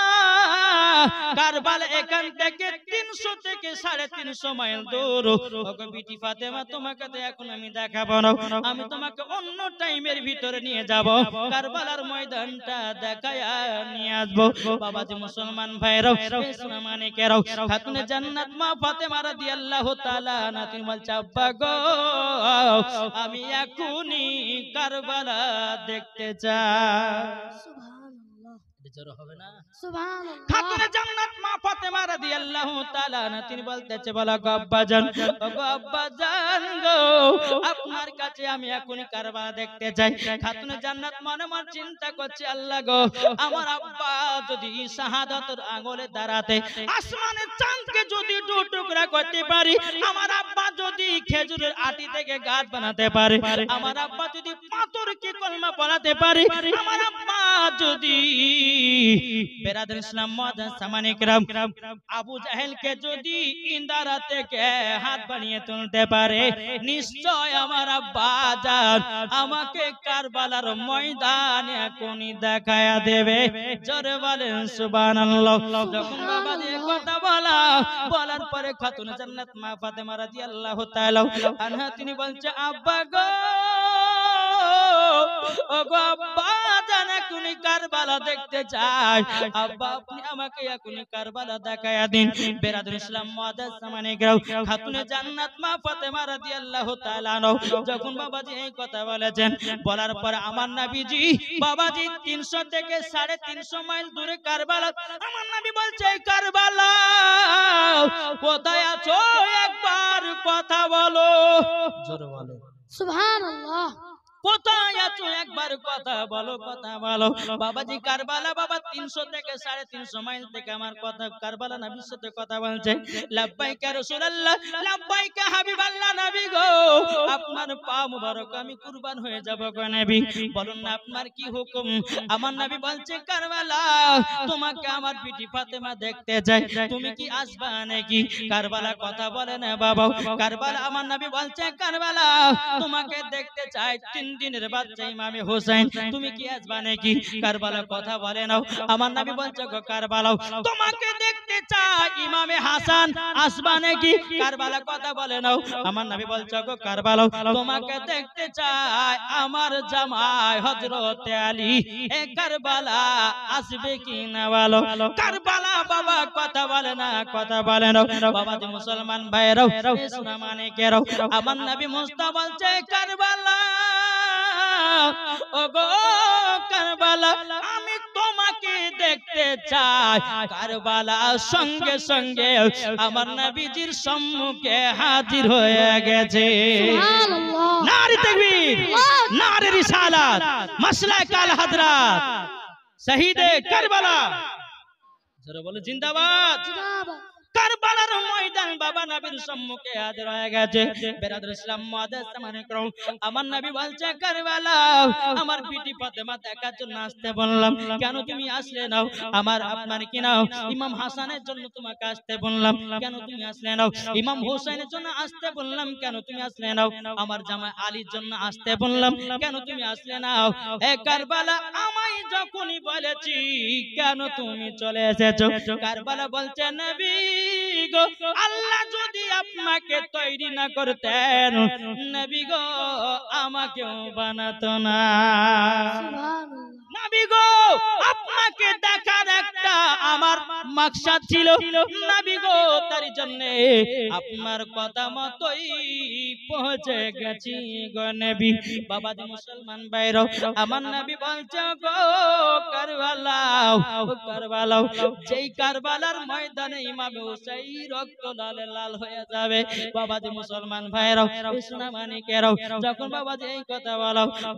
কারবালা এখান থেকে 300 থেকে 350 মাইল দূর। ওগো বিটি ফাতেমা, তোমাকে তো এখন আমি দেখাবো না, আমি তোমাকে অন্য টাইমের ভিতরে নিয়ে যাব, কারবালার ময়দানটা দেখায়া নিয়ে আসবো। বাবাজি মুসলমান ভাইরাও, ইসলাম মানিকেরাও, খাতুনে জান্নাত মা ফাতেমা রাদিয়াল্লাহু তাআলা আনহা তিনি বলছে আব্বা গো, আমি এখনই কারবালা দেখতে চাই। সুবহানাল্লাহ, জোরে হবে না? সুবহানাল্লাহ। খাতুনে জান্নাত মা ফাতেমা রাদিয়াল্লাহু তাআলা আনহা তিনি বলতেছে বলা গো আব্বাজান, ও গো আব্বাজান গো, আপনার কাছে আমি এখনই কারবালা দেখতে চাই। খাতুনে জান্নাত মনে মনে চিন্তা করছে আল্লাহ গো, আমার আব্বা যদি শাহাদাতের আঙ্গুলে দাঁড়াতে আসমানের চাঁদকে যদি দু টুকরা করতে পারি, আমার আব্বা যদি খেজুরের আটি থেকে গাছ বানাতে পারে, আমার আব্বা যদি পাথরকে কলমা পড়াতে পারে, আমার আব্বা যদি বেরাদর ইসলাম মুআজ্জাজ সামানে কিরাম আবু জাহেলকে যদি ইন্দারা থেকে হাত বানিয়ে তুলতে পারে, নিশ্চয় আমার আব্বা জান আমাকে কারবালার ময়দানে এখনই দেখায়া দেবে। জোরে বলেন সুবহানাল্লাহ। যখন বাবা দিয়ে কথা বলার পরে খাতুনে জান্নাত মা ফাতেমা রাদিয়াল্লাহু তাআলা আনহা তিনি বলছে আব্বা গো, ও গো আব্বা জান, এখনই কারবালা দেখতে চাই, আব্বা আপনি আমাকে এখনই কারবালা দেখায়া দিন। বেরাদর ইসলাম মুআজ্জাজ সামানে কিরাম খাতুনে জান্নাত মা ফাতেমা রাদিয়াল্লাহু তাআলা আনহা যখন বাবাজি এই কথা বলেছেন, বলার পর আমার নবীজি বাবাজি 300 থেকে 350 মাইল দূরে কারবালা, আমার নবী বলছে কারবালা কোথায় আছো একবার কথা বলো। জোরে বলো সুবহানাল্লাহ। কোথায় আছো একবার কথা বলো, কথা বলো। বাবাজি কারবালা বাবা 300 থেকে 350 মাইল থেকে আমার কথা কারবালা নবীর সাথে কথা বলছে। লাব্বাইকা রাসূলুল্লাহ, লাব্বাইকা হাবিবাল্লাহ, নবী গো আপনার পা মুবারক আমি কুরবান হয়ে যাব গো নবী, বলুন না আপনার কি হুকুম। আমার নবী বলছে কারবালা তোমাকে আমার বিটি ফাতেমা দেখতে চাই, তুমি কি আসবা নাকি? কারবালা কথা বলে না বাবা। কারবালা আমার নবী বলছে কারবালা তোমাকে দেখতে চাই, 3 দিনের বাচ্চা ইমামে হোসেন, তুমি কি আসবা নাকি? কারবালা কথা বলে নাও। আমার নবী বলছে গো কারবালা তোমাকে দেখতে চাই, ইমামে হাসান আসবা নাকি? কারবালা কথা বলে নাও। আমার নবী বলছে গো কারবালা তোমাকে দেখতে চাই, আমার জামাই হযরত আলী, এ কারবালা আসবে কি না বলো। কারবালা বাবা কথা বলে না, কথা বলে না। বাবাজি মুসলমান ভাইরাও, ইসলাম মানিকেরাও, আমার নবী মুস্তাফা বলছে কারবালা, ওগো কারবালা আমি তোমাকে দেখতে চাই। কারবালা সঙ্গে সঙ্গে আমার নবীজির সম্মুখে হাজির হয়ে গেছে। সুবহানাল্লাহ। নারে তাকবীর, নারে রিসালাত, মাসলাক আল হযরত শহীদে কারবালা। জোরে বলো জিন্দাবাদ। জিন্দাবাদ। কারবালার ময়দান বাবা নবীর সম্মুখে হাজির হয়ে গেছে। বেরাদর ইসলাম মুআজ্জাজ সামানে কিরাম আমার নবী বলছে কারবালা আমার বিটি ফাতেমা দেখার জন্য আসতে বললাম, কেন তুমি আসলে নাও? আমার আপনার কি নাও ইমাম হাসানের জন্য তোমাকে আসতে বললাম, কেন তুমি আসলে নাও? ইমাম হোসেনের জন্য আসতে বললাম, কেন তুমি আসলে নাও? আমার জামাই আলীর জন্য আসতে বললাম, কেন তুমি আসলে নাও? এ কারবালা আমার আমায় যখনই বলেছি কেন তুমি চলে এসেছো, কারবালা বলছে নবী গো, আল্লাহ যদি আপনাকে তৈরি না করতেন নবী গো আমাকেও বানাতো না। সুবহানাল্লাহ। নবী গো আপনাকে দেখার একটা আমার মাকসাদ ছিল নবী গো, তার জন্য আপনার কথা মতোই পৌঁছে গেছি গো নবী। বাবাজি মুসলমান ভাইরা, আমার নবী বলছে গো কারবালাও, কারবালাও, যেই কারবালার ময়দানে ইমাম হুসাইন রক্ত লালে লাল হয়ে যাবে। বাবাজি মুসলমান ভাইরা, সোনা মানিকেরাও, যখন বাবাজি এই কথা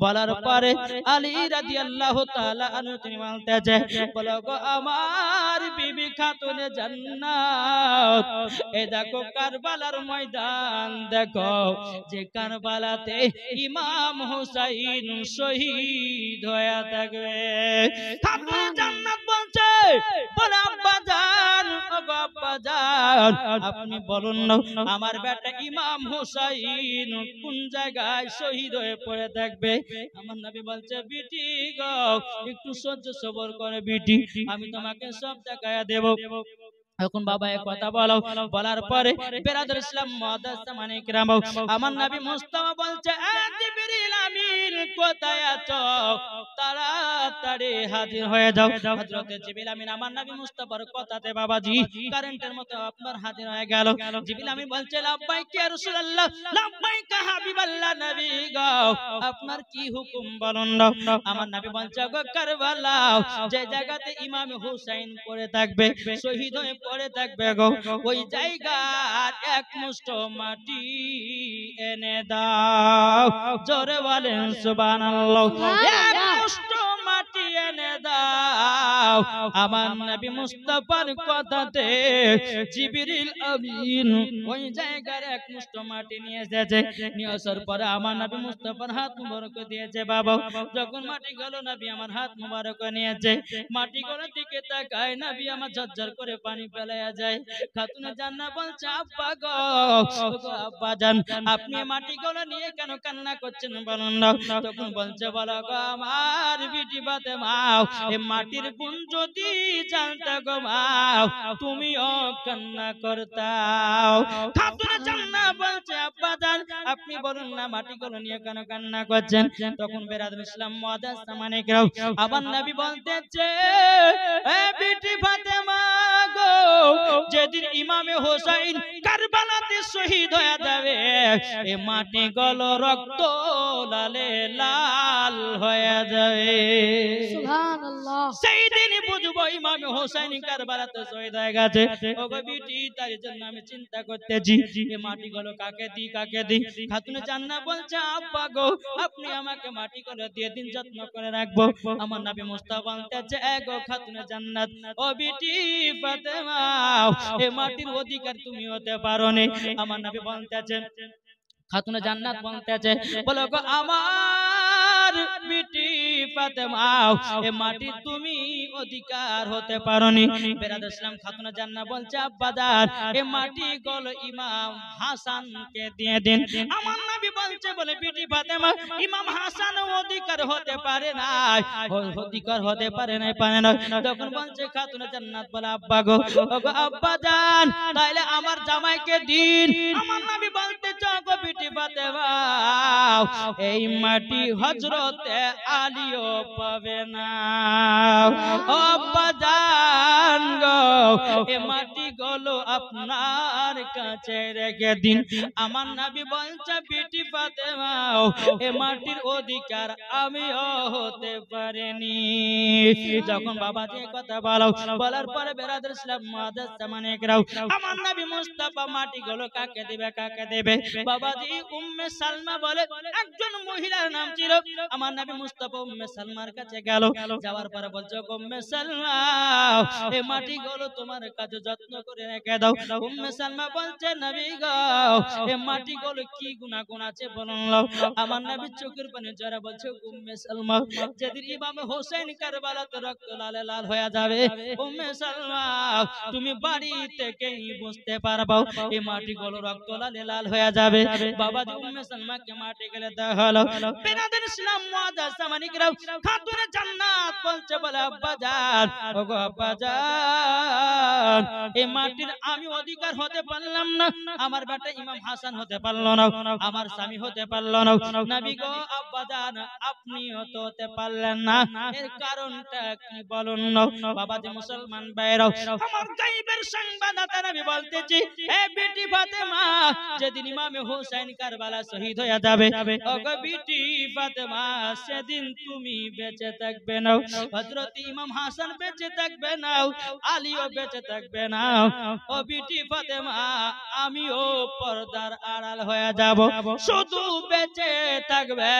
বলার পরে আলী রাদিয়াল্লাহু তাআলা আনহু তিনি বলতেছে, বলো গো আমার বিবি খাতুনে জান্নাত, এই দেখো কারবালার ময়দান দেখো, যে কারবালাতে ইমাম হুসাইন শহীদ হয়ে থাকবে। খাতুনে জান্নাত বলছে, বলে আব্বা জান, ওগো আব্বা জান, আপনি বলুন না আমার বেটা ইমাম হুসাইন কোন জায়গায় শহীদ হয়ে পড়ে থাকবে। আমার নবী বলছে, বিটি গো একটু সহ্য সবর করে বিটি, আমি তোমাকে সব দেখায়া দেব। এখন বাবা এক কথা বলার পরে বেরাদুল ইসলাম মুআদ্দাস মানিকরাম, আমার নবী মুস্তাফা বলছে, এ জিবরিল আমিন কোথায় আছো, তাড়াতাড়ি হাজির হয়ে যাও। হযরতে জিবরিল আমিন আমার নবী মুস্তাফার কথাতে বাবাজি কারেন্টের মতো আপনার হাজির হয়ে গেল। জিবরিল আমিন বলছে, লাব্বাইক ইয়া রাসূলুল্লাহ, লাব্বাইক হাবিবাল্লাহ, নবী গো আপনার কি হুকুম বলুন না। আমার নবী বলছে, গো কারবালা যে জায়গাতে ইমাম হুসাইন পড়ে থাকবে, শহীদ হয়ে পড়ে থাকবে গো, ওই জায়গার এক মুষ্ঠ মাটি এনে দাও। জোরে বলেন সুবহানাল্লাহ। এক মুষ্ঠ মাটি এনে দাও। আমার নবী মুস্তাফার কথাতে জিবরিল আমিন ওই জায়গার এক মুষ্ঠ মাটি নিয়ে এসেছে। নিয়ে আসার পরে আমার নবী মুস্তাফার হাত মুবারক দিয়েছে। বাবা যখন মাটি গেল নবী আমার হাত মুবারক নিয়েছে, মাটি গলার দিকে তাকায় নবী আমার ঝরঝর করে পানি ফেলায়া যায়। খাতুনে জান্নাত বলছে, আব্বা গো, ওগো আব্বা জান, আপনি মাটি গলা নিয়ে কেন কান্না করছেন বলুন না। তখন বলছে, বলো গো আমার বিটি ফাতেমা, এই মাটির গুণ যদি জানতা গো মা, তুমিও কান্না করতাও। খাতুনে জান্নাত বলছে, আব্বা জান আপনি বলুন না মাটি গলা নিয়ে কেন কান্না করছেন। তখন বেরাদুল ইসলাম মুআদ্দাস মানিকরাম আবার নবী বলতেছে, এ বিটি ফাতেমা গো, যেদিন ইমামে হোসাইন কারবালাতে শহীদ হয়ে যাবে, এ মাটি গলো রক্ত লালে লাল হয়ে যাবে। সুবহানাল্লাহ। সেই দিনই বুঝবো ইমামে হোসাইন কারবালাতে শহীদ হয়ে গেছে। ওগো বিটি তার জন্য আমি চিন্তা করতেছি, এই মাটি গলো কাকে দি কাকে দি। খাতুনে জান্নাত বলছে, আব্বা গো আপনি আমাকে মাটি গলো দিয়ে দিন, যত্ন করে রাখবো। আমার নবী মুস্তাফা বলতেছে, এ গো খাতুনে জান্নাত, ও বিটি ফাতেমা, এই মাটির অধিকার তুমি হতে পারো নি। আমার নবী বলতেছে, খাতুনে জান্নাত বলতেছে, বলো গো আমার বিটি ফাতেমা, এ মাটি তুমি অধিকার হতে পারোনি। বেরাদুল ইসলাম খাতুনে জান্নাত বলছে, আব্বা জান এ মাটি গল ইমাম হাসানকে দিয়ে দিন। আমার নবী বলছে, বলে বিটি ফাতেমা, ইমাম হাসান অধিকার হতে পারে না, অধিকার হতে পারে না, পারে না। তখন বলছে খাতুনে জান্নাত, বলে আব্বা গো, ওগো আব্বা জান তাইলে আমার জামাইকে দিন। আমার নবী বলতে, গো বিটি ফাতেমা, এই মাটি হযরতে আলীও পাবে না। ও আব্বা জান গো, এই মাটি গুলো আপনার কাছে রেখে দিন। আমার নবী বলছে, বিটি ফাতেমা, এই মাটির অধিকার আমিও হতে পারিনি। যখন বাবা যে কথা বলার পরে বেরাদুল ইসলাম মুআদ্দাস মানিকরাম আমার নবী মুস্তাফা মাটি গুলো কাকে দিবে কাকে দেবে। বাবাজি উম্মে সালমা বলে একজন মহিলার নাম ছিল। আমার নবী মুস্তাফা উম্মে সালমার কাছে গেল, যাওয়ার পরে বলছে, উম্মে সালমা এই মাটি গুলো তোমার কাছে যত্ন করে রেখে দাও। উম্মে সালমা বলছে নবী গো এই মাটিগুলো কি গুনাহ আছে বলুন। আমার নবী চোখের পানি ঝরে বলছে উম্মে সালমা যেদিন ইমাম হোসেন কারবালাতে রক্ত লালে লাল হয়ে যাবে উম্মে সালমা তুমি বাড়ি থেকেই বুঝতে পারবে এই মাটিগুলো রক্ত লালে লাল হয়ে যাবে। বাবাজি উম্মে সালমাকে মাটি গেলে দেওয়া হলো। বেনাদের ইসলাম মুআজ্জাজ সামানিকরাও খাতুনে জান্নাত বলছে বলে আব্বাজান ওগো আব্বাজান এই মাটির আমি অধিকার হতে পারলাম না, আমার বেটা ইমাম হাসান হতে পারলো না, আমার স্বামী হতে পারলো না। নবী গো আব্বাজান আপনিও তো হতে পারলেন না, এর কারণটা কি বলুন না। বাবাজি মুসলমান ভাইরাও আমার গায়বের সংবাদদাতা নবী বলতেছি এ বেটি ফাতেমা যেদিন ইমাম হোসেন কারবালা শহীদ হয়ে যাবে ওগো বেটি ফাতেমা সেদিন তুমি বেঁচে থাকবে না, হযরত ইমাম হাসান বেঁচে থাকবে না, আলীও বেঁচে থাকবে না। ও বেটি ফাতেমা আমিও পর্দার আড়াল হয়ে যাব, শুধু বেঁচে থাকবে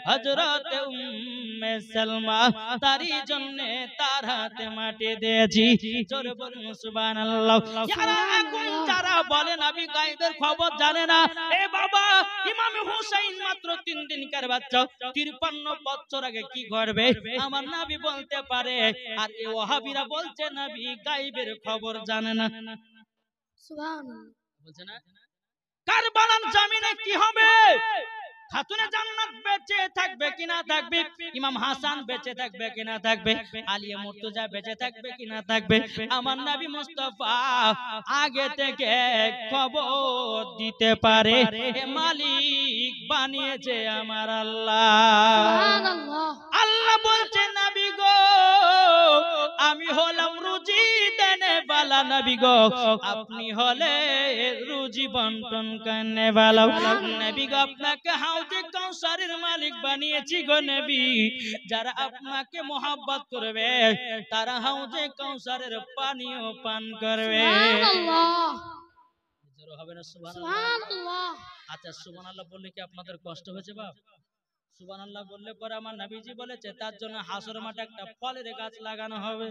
হযরত উম্মে সালমা। তারই জন্য তার হাতে মাটি দিয়েছি। জোরে বলুন সুবহানাল্লাহ। যারা এখন যারা বলে নবী গায়বের খবর জানে না, এ বাবা ইমাম হুসাইন মাত্র 3 দিনকার বাচ্চা, 53 বছর আগে কি ঘটবে আমার নবী বলতে পারে। আর এই ওয়াহাবিরা বলছে নবী গায়বের খবর জানে না। সুবহানাল্লাহ। বলছে না কারবালার জমিনে কি হবে, খাতুনে জান্নাত বেঁচে থাকবে কিনা থাকবে, ইমাম হাসান বেঁচে থাকবে কিনা থাকবে, আলী মুর্তজা বেঁচে থাকবে কিনা থাকবে, আমার নবী মুস্তাফা আগে থেকে খবর দিতে পারে। এ মালিক বানিয়েছে আমার আল্লাহ। সুবহানাল্লাহ। আল্লাহ বলছে নবী গো আমি হলাম রুজি দেনে বালা নবী গো আপনি হলে রুজি বন্টন করনে বালা নবী গো আপনাকে হাউজে কাউসারের মালিক বানিয়েছি গো নবী। যারা আপনাকে মোহাব্বত করবে তারা হাউজে কাউসারের পানিও পান করবে। সুবহানাল্লাহ। জোরে হবে না সুবহানাল্লাহ? সুবহানাল্লাহ। আচ্ছা সুবহানাল্লাহ বললে কি আপনাদের কষ্ট হয়েছে বাপ? সুবহানাল্লাহ বললে পরে আমার নবীজি বলেছে তার জন্য হাসর মাঠে একটা ফলের গাছ লাগানো হবে।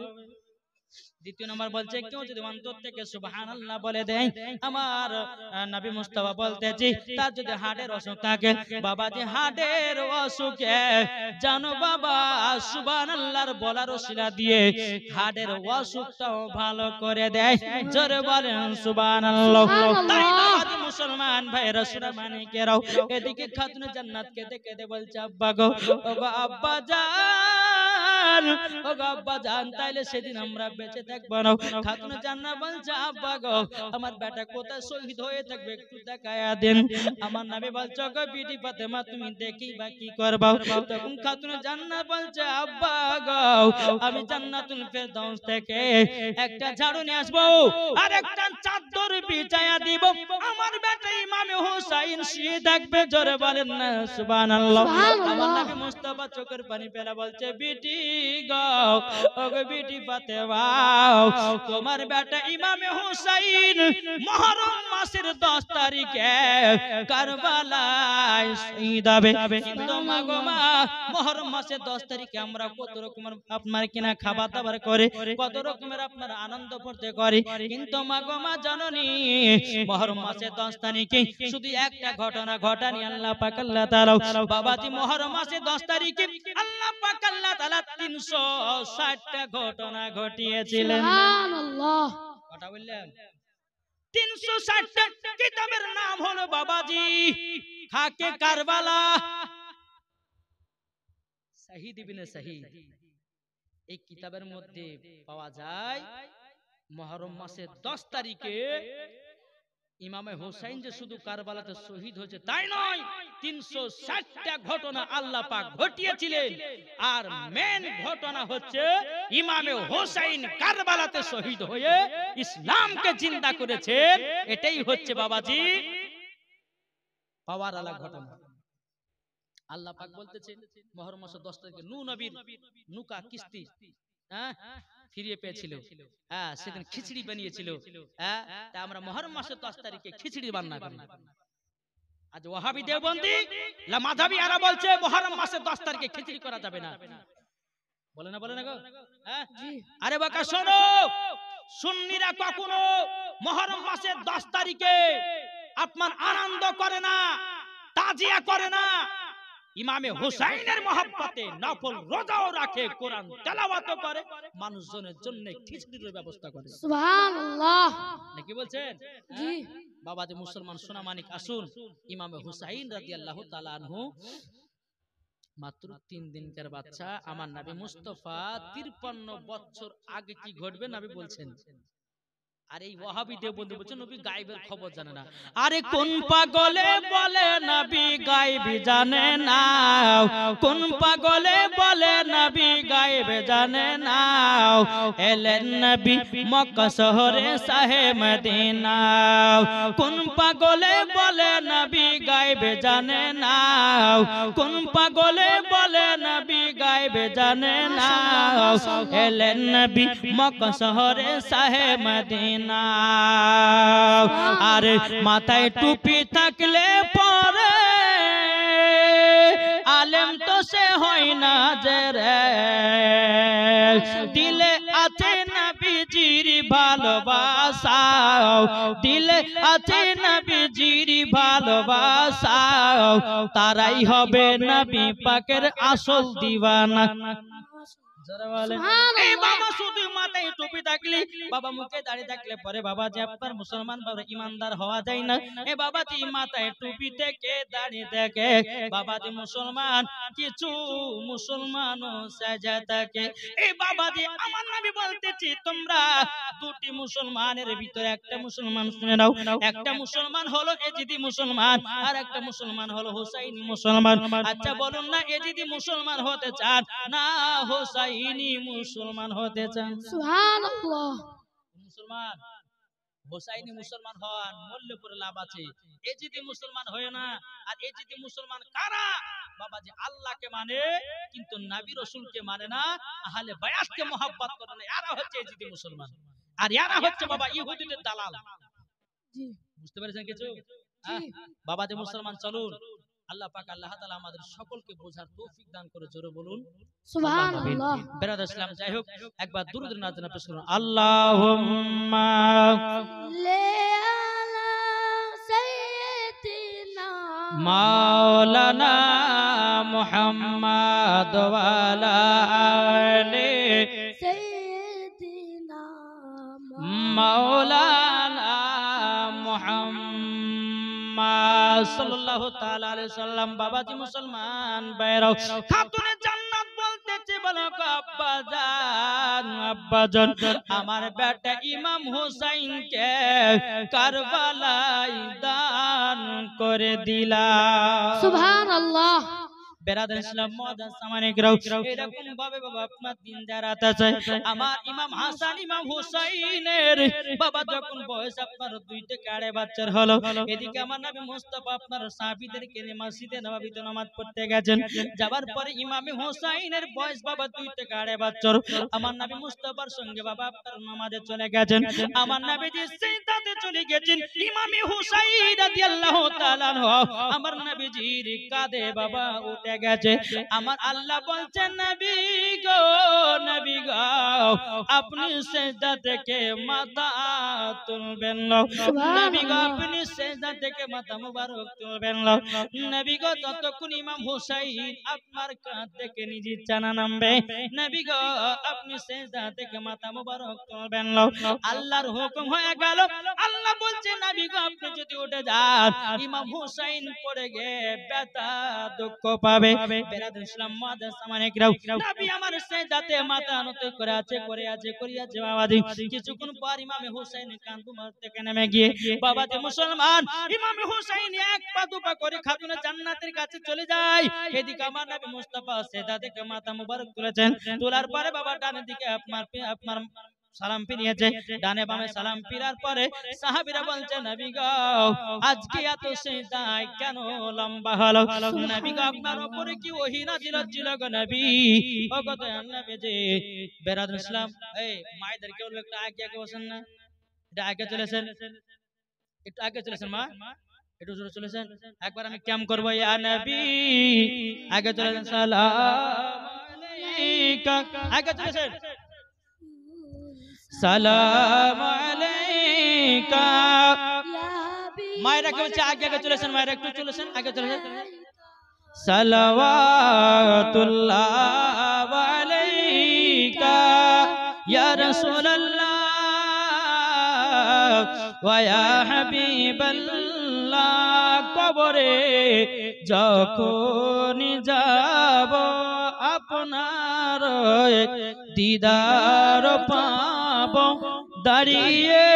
দ্বিতীয় নম্বর বলছে কেউ যদি অন্তর থেকে সুবহানাল্লাহ বলে দেয় আমার নবী মুস্তাফা বলতেছি তার যদি হার্টের অসুখ থাকে বাবাজি হার্টের অসুখে জানো বাবা সুবহানাল্লাহর বলার ওসিলা দিয়ে হার্টের অসুখটাও ভালো করে দেয়। জোরে বলেন সুবহানাল্লাহ। তাই বাবাজি মুসলমান ভাইরা সুরামানিকেরাও এদিকে খাতুনে জান্নাত কেঁদে কেঁদে বলছে আব্বা গো ওগো আব্বা জান ওগো আব্বা জান তাইলে সেদিন আমরা বেঁচে থাকবো না। খাতুনে জান্নাত বলছে আব্বা গো আমার বেটা কোথায় শহীদ হয়ে থাকবে একটু দেখায়া দেন। আমার নবী বলছে গো বিটি ফাতেমা তুমি দেখি বা কি করবা। তখন খাতুনে জান্নাত বলছে আব্বা গো আমি জান্নাতুল ফেরদাউস থেকে একটা ঝাড়ু নিয়ে আসবো আর একটা চাদর বিছায়া দিব, আমার বেটা ইমাম হুসাইন শুয়ে থাকবে। জোরে বলেন না সুবহানাল্লাহ। আমার নবী মুস্তাফা চোখের পানি ফেলা বলছে বিটি গো ওগো বিটি ফাতেমা তোমার বেটা ইমাম হুসাইন মুহররম মাসের 10 তারিখে কারবালায় শহীদ হবে। কিন্তু মাগো মা মুহররম মাসের 10 তারিখে আমরা কত রকমের আপনার কিনা খাবার দাবার করে কত রকমের আপনার আনন্দ করতে করি, কিন্তু মাগো মা জননী মুহররম মাসের 10 তারিখে শুধু একটা ঘটনা ঘটানি আল্লাহ পাক আল্লাহ তাআলা বাবাজি মুহররম মাসের 10 তারিখে আল্লাহ পাক আল্লাহ তাআলা 360টা ঘটনা ঘটিয়েছিলেন। সুবহানাল্লাহ। কথা বললেন 360টা কিতাবের নাম হলো বাবাজি খাকে কারবালা শহীদ ইবনে শহীদ। এই কিতাবের মধ্যে পাওয়া যায় মুহররম মাসের 10 তারিখে ইমামে হোসেন যে শুধু কারবালাতে শহীদ হয়েছে তাই নয়, 360টা ঘটনা আল্লাহ পাক ঘটিয়েছিলেন। আর মেন ঘটনা হচ্ছে ইমামে হোসেন কারবালাতে শহীদ হয়ে ইসলামকে জিন্দা করেছেন। এটাই হচ্ছে বাবাজি পাওয়ার আলা ঘটনা। আল্লাহ পাক বলতেছেন মুহররম মাসের 10 তারিখে নূহ নবীর নৌকা কিস্তি ফিরিয়ে পেয়েছিল। সেদিন খিচড়ি বানিয়েছিল। তা আমরা মুহররম মাসের 10 তারিখে খিচড়ি রান্না করি। আজ ওয়াহাবি দেওবন্দি লামাধাবি আরা বলছে মুহররম মাসের 10 তারিখে খিচড়ি করা যাবে না। বলে না গো? আরে বাকা শোনো সুন্নিরা কখনো মুহররম মাসের 10 তারিখে আপনার আনন্দ করে না, তাজিয়া করে না। ইমামে হুসাইনের মহব্বতে নফল রোজাও রাখে, কোরআন তেলাওয়াতও করে, মানুষজনের জন্য খিচুড়ির ব্যবস্থা করে। সুবহানাল্লাহ। নাকি বলছেন? জি। বাবা যে মুসলমান সোনা মানিক আসুন, ইমামে হুসাইন রাদিয়াল্লাহু তাআলা আনহু মাত্র 3 দিনকার বাচ্চা। আমার নবী মুস্তাফা 53 বছর আগে কি ঘটবে নবী বলছেন। আর এই ওয়াহাবি দেওবন্দি বলছে নবী গায়েবের খবর জানে না। আরে কোন পাগলে বলে নবী গায়েব জানে না, কোন পাগলে বলে নবী গায়েব জানে না। এলেন নবী মক্কা শহরে শাহে মদিনা, কোন পাগলে বলে নবী গায়েব জানে না, কোন পাগলে বলে নবী গায়েব জানে না। এলেন নবী মক্কা শহরে শাহে মদিনা। আরে মাথায় টুপি থাকলে পরে আলেম তো সে হয় না যে রে, দিলে আছে নবীজির ভালোবাসা, দিলে আছে নবীজির ভালোবাসা, তারাই হবে নবী পাকের আসল দিওয়ানা। এই বাবা শুধু মাথায় টুপি থাকলে, বাবা মুখে দাঁড়িয়ে থাকলে পরে বাবা যে আপনার মুসলমান বাবা ইমানদার হওয়া যায় না। এ বাবা যে মাথায় টুপি থেকে দাঁড়িয়ে থাকে, বাবা যে মুসলমান, কিছু মুসলমানও সাজা থাকে। এই বাবা যে আমার নবী বলতেছি, তোমরা দুটি মুসলমানের ভিতরে একটা মুসলমান শুনে নাও, একটা মুসলমান হলো এজিদি মুসলমান, আর একটা মুসলমান হলো হুসাইনি মুসলমান। আচ্ছা বলুন না, এজিদি মুসলমান হতে চান না হুসাইনি মুসলমান হতে চান? সুবহানাল্লাহ। মুসলমান হুসাইনি মুসলমান হন, মরলে পরে লাভ আছে। এজিদি মুসলমান হয় না। আর এজিদি মুসলমান কারা? বাবা যে আল্লাহকে মানে কিন্তু নবী রাসূলকে মানে না, আহলে বায়াতকে মহব্বত করে না, এরা হচ্ছে এজিদি মুসলমান। আর এরা হচ্ছে বাবা ইহুদিদের দালাল। জি। বুঝতে পেরেছেন কিছু? জি। বাবা যে মুসলমান চলুন, আল্লাহ পাক আল্লাহ তাআলা আমাদের সকলকে বোঝার তৌফিক দান করে। জোরে বলুন সুবহানাল্লাহ। বেরাদ ইসলাম। যাই হোক, একবার দুরূদ নাযিল পেশ করুন। আল্লাহুম্মা আলা সাইয়্যিদিনা মাওলানা মুহাম্মদ ওয়া আলা আলি সাইয়্যিদিনা মাওলানা মুহাম্মদ সাল্লাল্লাহু তাআলা আলাইহি সাল্লাম। বাবাজি মুসলমান বাইরাও, খাতুনে জান্নাত বলতেছে, বলো আব্বা জান, আব্বা জান, আমার বেটা ইমাম হুসাইনকে কারবালায় দান করে দিলা। সুবহানাল্লাহ। বেরাদার ইসলাম মুআদ্দাস সামানিকরাও, এরকম ভাবে বাবা আপনার দিন যারাত আছে। আমার ইমাম হাসান ইমাম হুসাইনের বাবা যখন বয়স আপনার 2 থেকে 2.5 বছর হলো, এদিকে আমার নবী মুস্তাফা আপনার সাহাবীদেরকে নিয়ে মসজিদে নববীতে নামাজ পড়তে গেছেন। যাবার পরে ইমামে হুসাইনের বয়স বাবা 2 থেকে 2.5 বছর, আমার নবী মুস্তাফার সঙ্গে বাবা আপনার নামাজে চলে গেছেন। আমার নবী যে সিজদাতে চলে গেছেন, ইমামে হুসাইন রাদিয়াল্লাহু তাআলা আনহু আমার নবীজির কাঁধে বাবা উঠে গেছে। আমার আল্লাহ বলছেন, নবী গো, নবী গো, আপনি সিজদা থেকে মাথা তুলবেন না, নবী গো, আপনি সিজদা থেকে মাথা মুবারক তুলবেন না, নবী গো, ততক্ষণ ইমাম হুসাইন আপনার কাঁধ থেকে নিজে জানা নামবে, নবী গো, আপনি সিজদা থেকে মাথা মুবারক তুলবেন না। আল্লাহর হুকুম হয়ে গেল। আল্লাহ বলছে, নবী গো, আপনি যদি উঠে যান, ইমাম হুসাইন পড়ে গিয়ে ব্যথা দুঃখ পাবে। বেরাদ ইসলাম মুআদ্দাস সামানিকরাও, নবী আমার সিজদাতে মাথা নত করে আছে বাবাজি। কিছুক্ষণ পর ইমামে হুসাইন কাঁদুমার থেকে নেমে গিয়ে বাবাজি মুসলমান, ইমামে হুসাইন এক পা দুপা করে খাতুনে জান্নাতের কাছে চলে যায়। এদিকে আমার নবী মুস্তাফা সিজদা থেকে মাথা মুবারক তুলেছেন। তোলার পরে বাবা ডানের দিকে আপনার সালাম ফিরিয়েছে, ডানে বামে সালাম ফিরার পরে সাহাবীরা বলছে, নবী গো, আজকে এত সিজদায় কেন লম্বা হলো? নবী গো, আপনার উপরে কি ওহী নাযিল হচ্ছিল গো নবী? ও কত নবী জি। বেরাদুল ইসলাম, এই মায়েদেরকে বলবে একটু আগে আগে বসেন না, এটা আগে চলেছেন, একটু আগে চলেছেন মা, একটু জোরে চলেছেন। একবার আমি ক্যাম করব, ইয়া নবী, আগে চলেছেন, সালাম আলাইকা, আগে চলেছেন। সালাম আলাইকা। ইয়া হাবিব মায়েরা কেউ আগে আগে চলেছেন, মায়েরা একটু চলেছেন, আগে চলেছেন। সালাওয়াতুল্লাহ আলাইকা ইয়া রাসূলুল্লাহ ওয়া ইয়া হাবিবাল্লাহ। কবরে যখন যাব আপনার দিদার পাব, দাঁড়িয়ে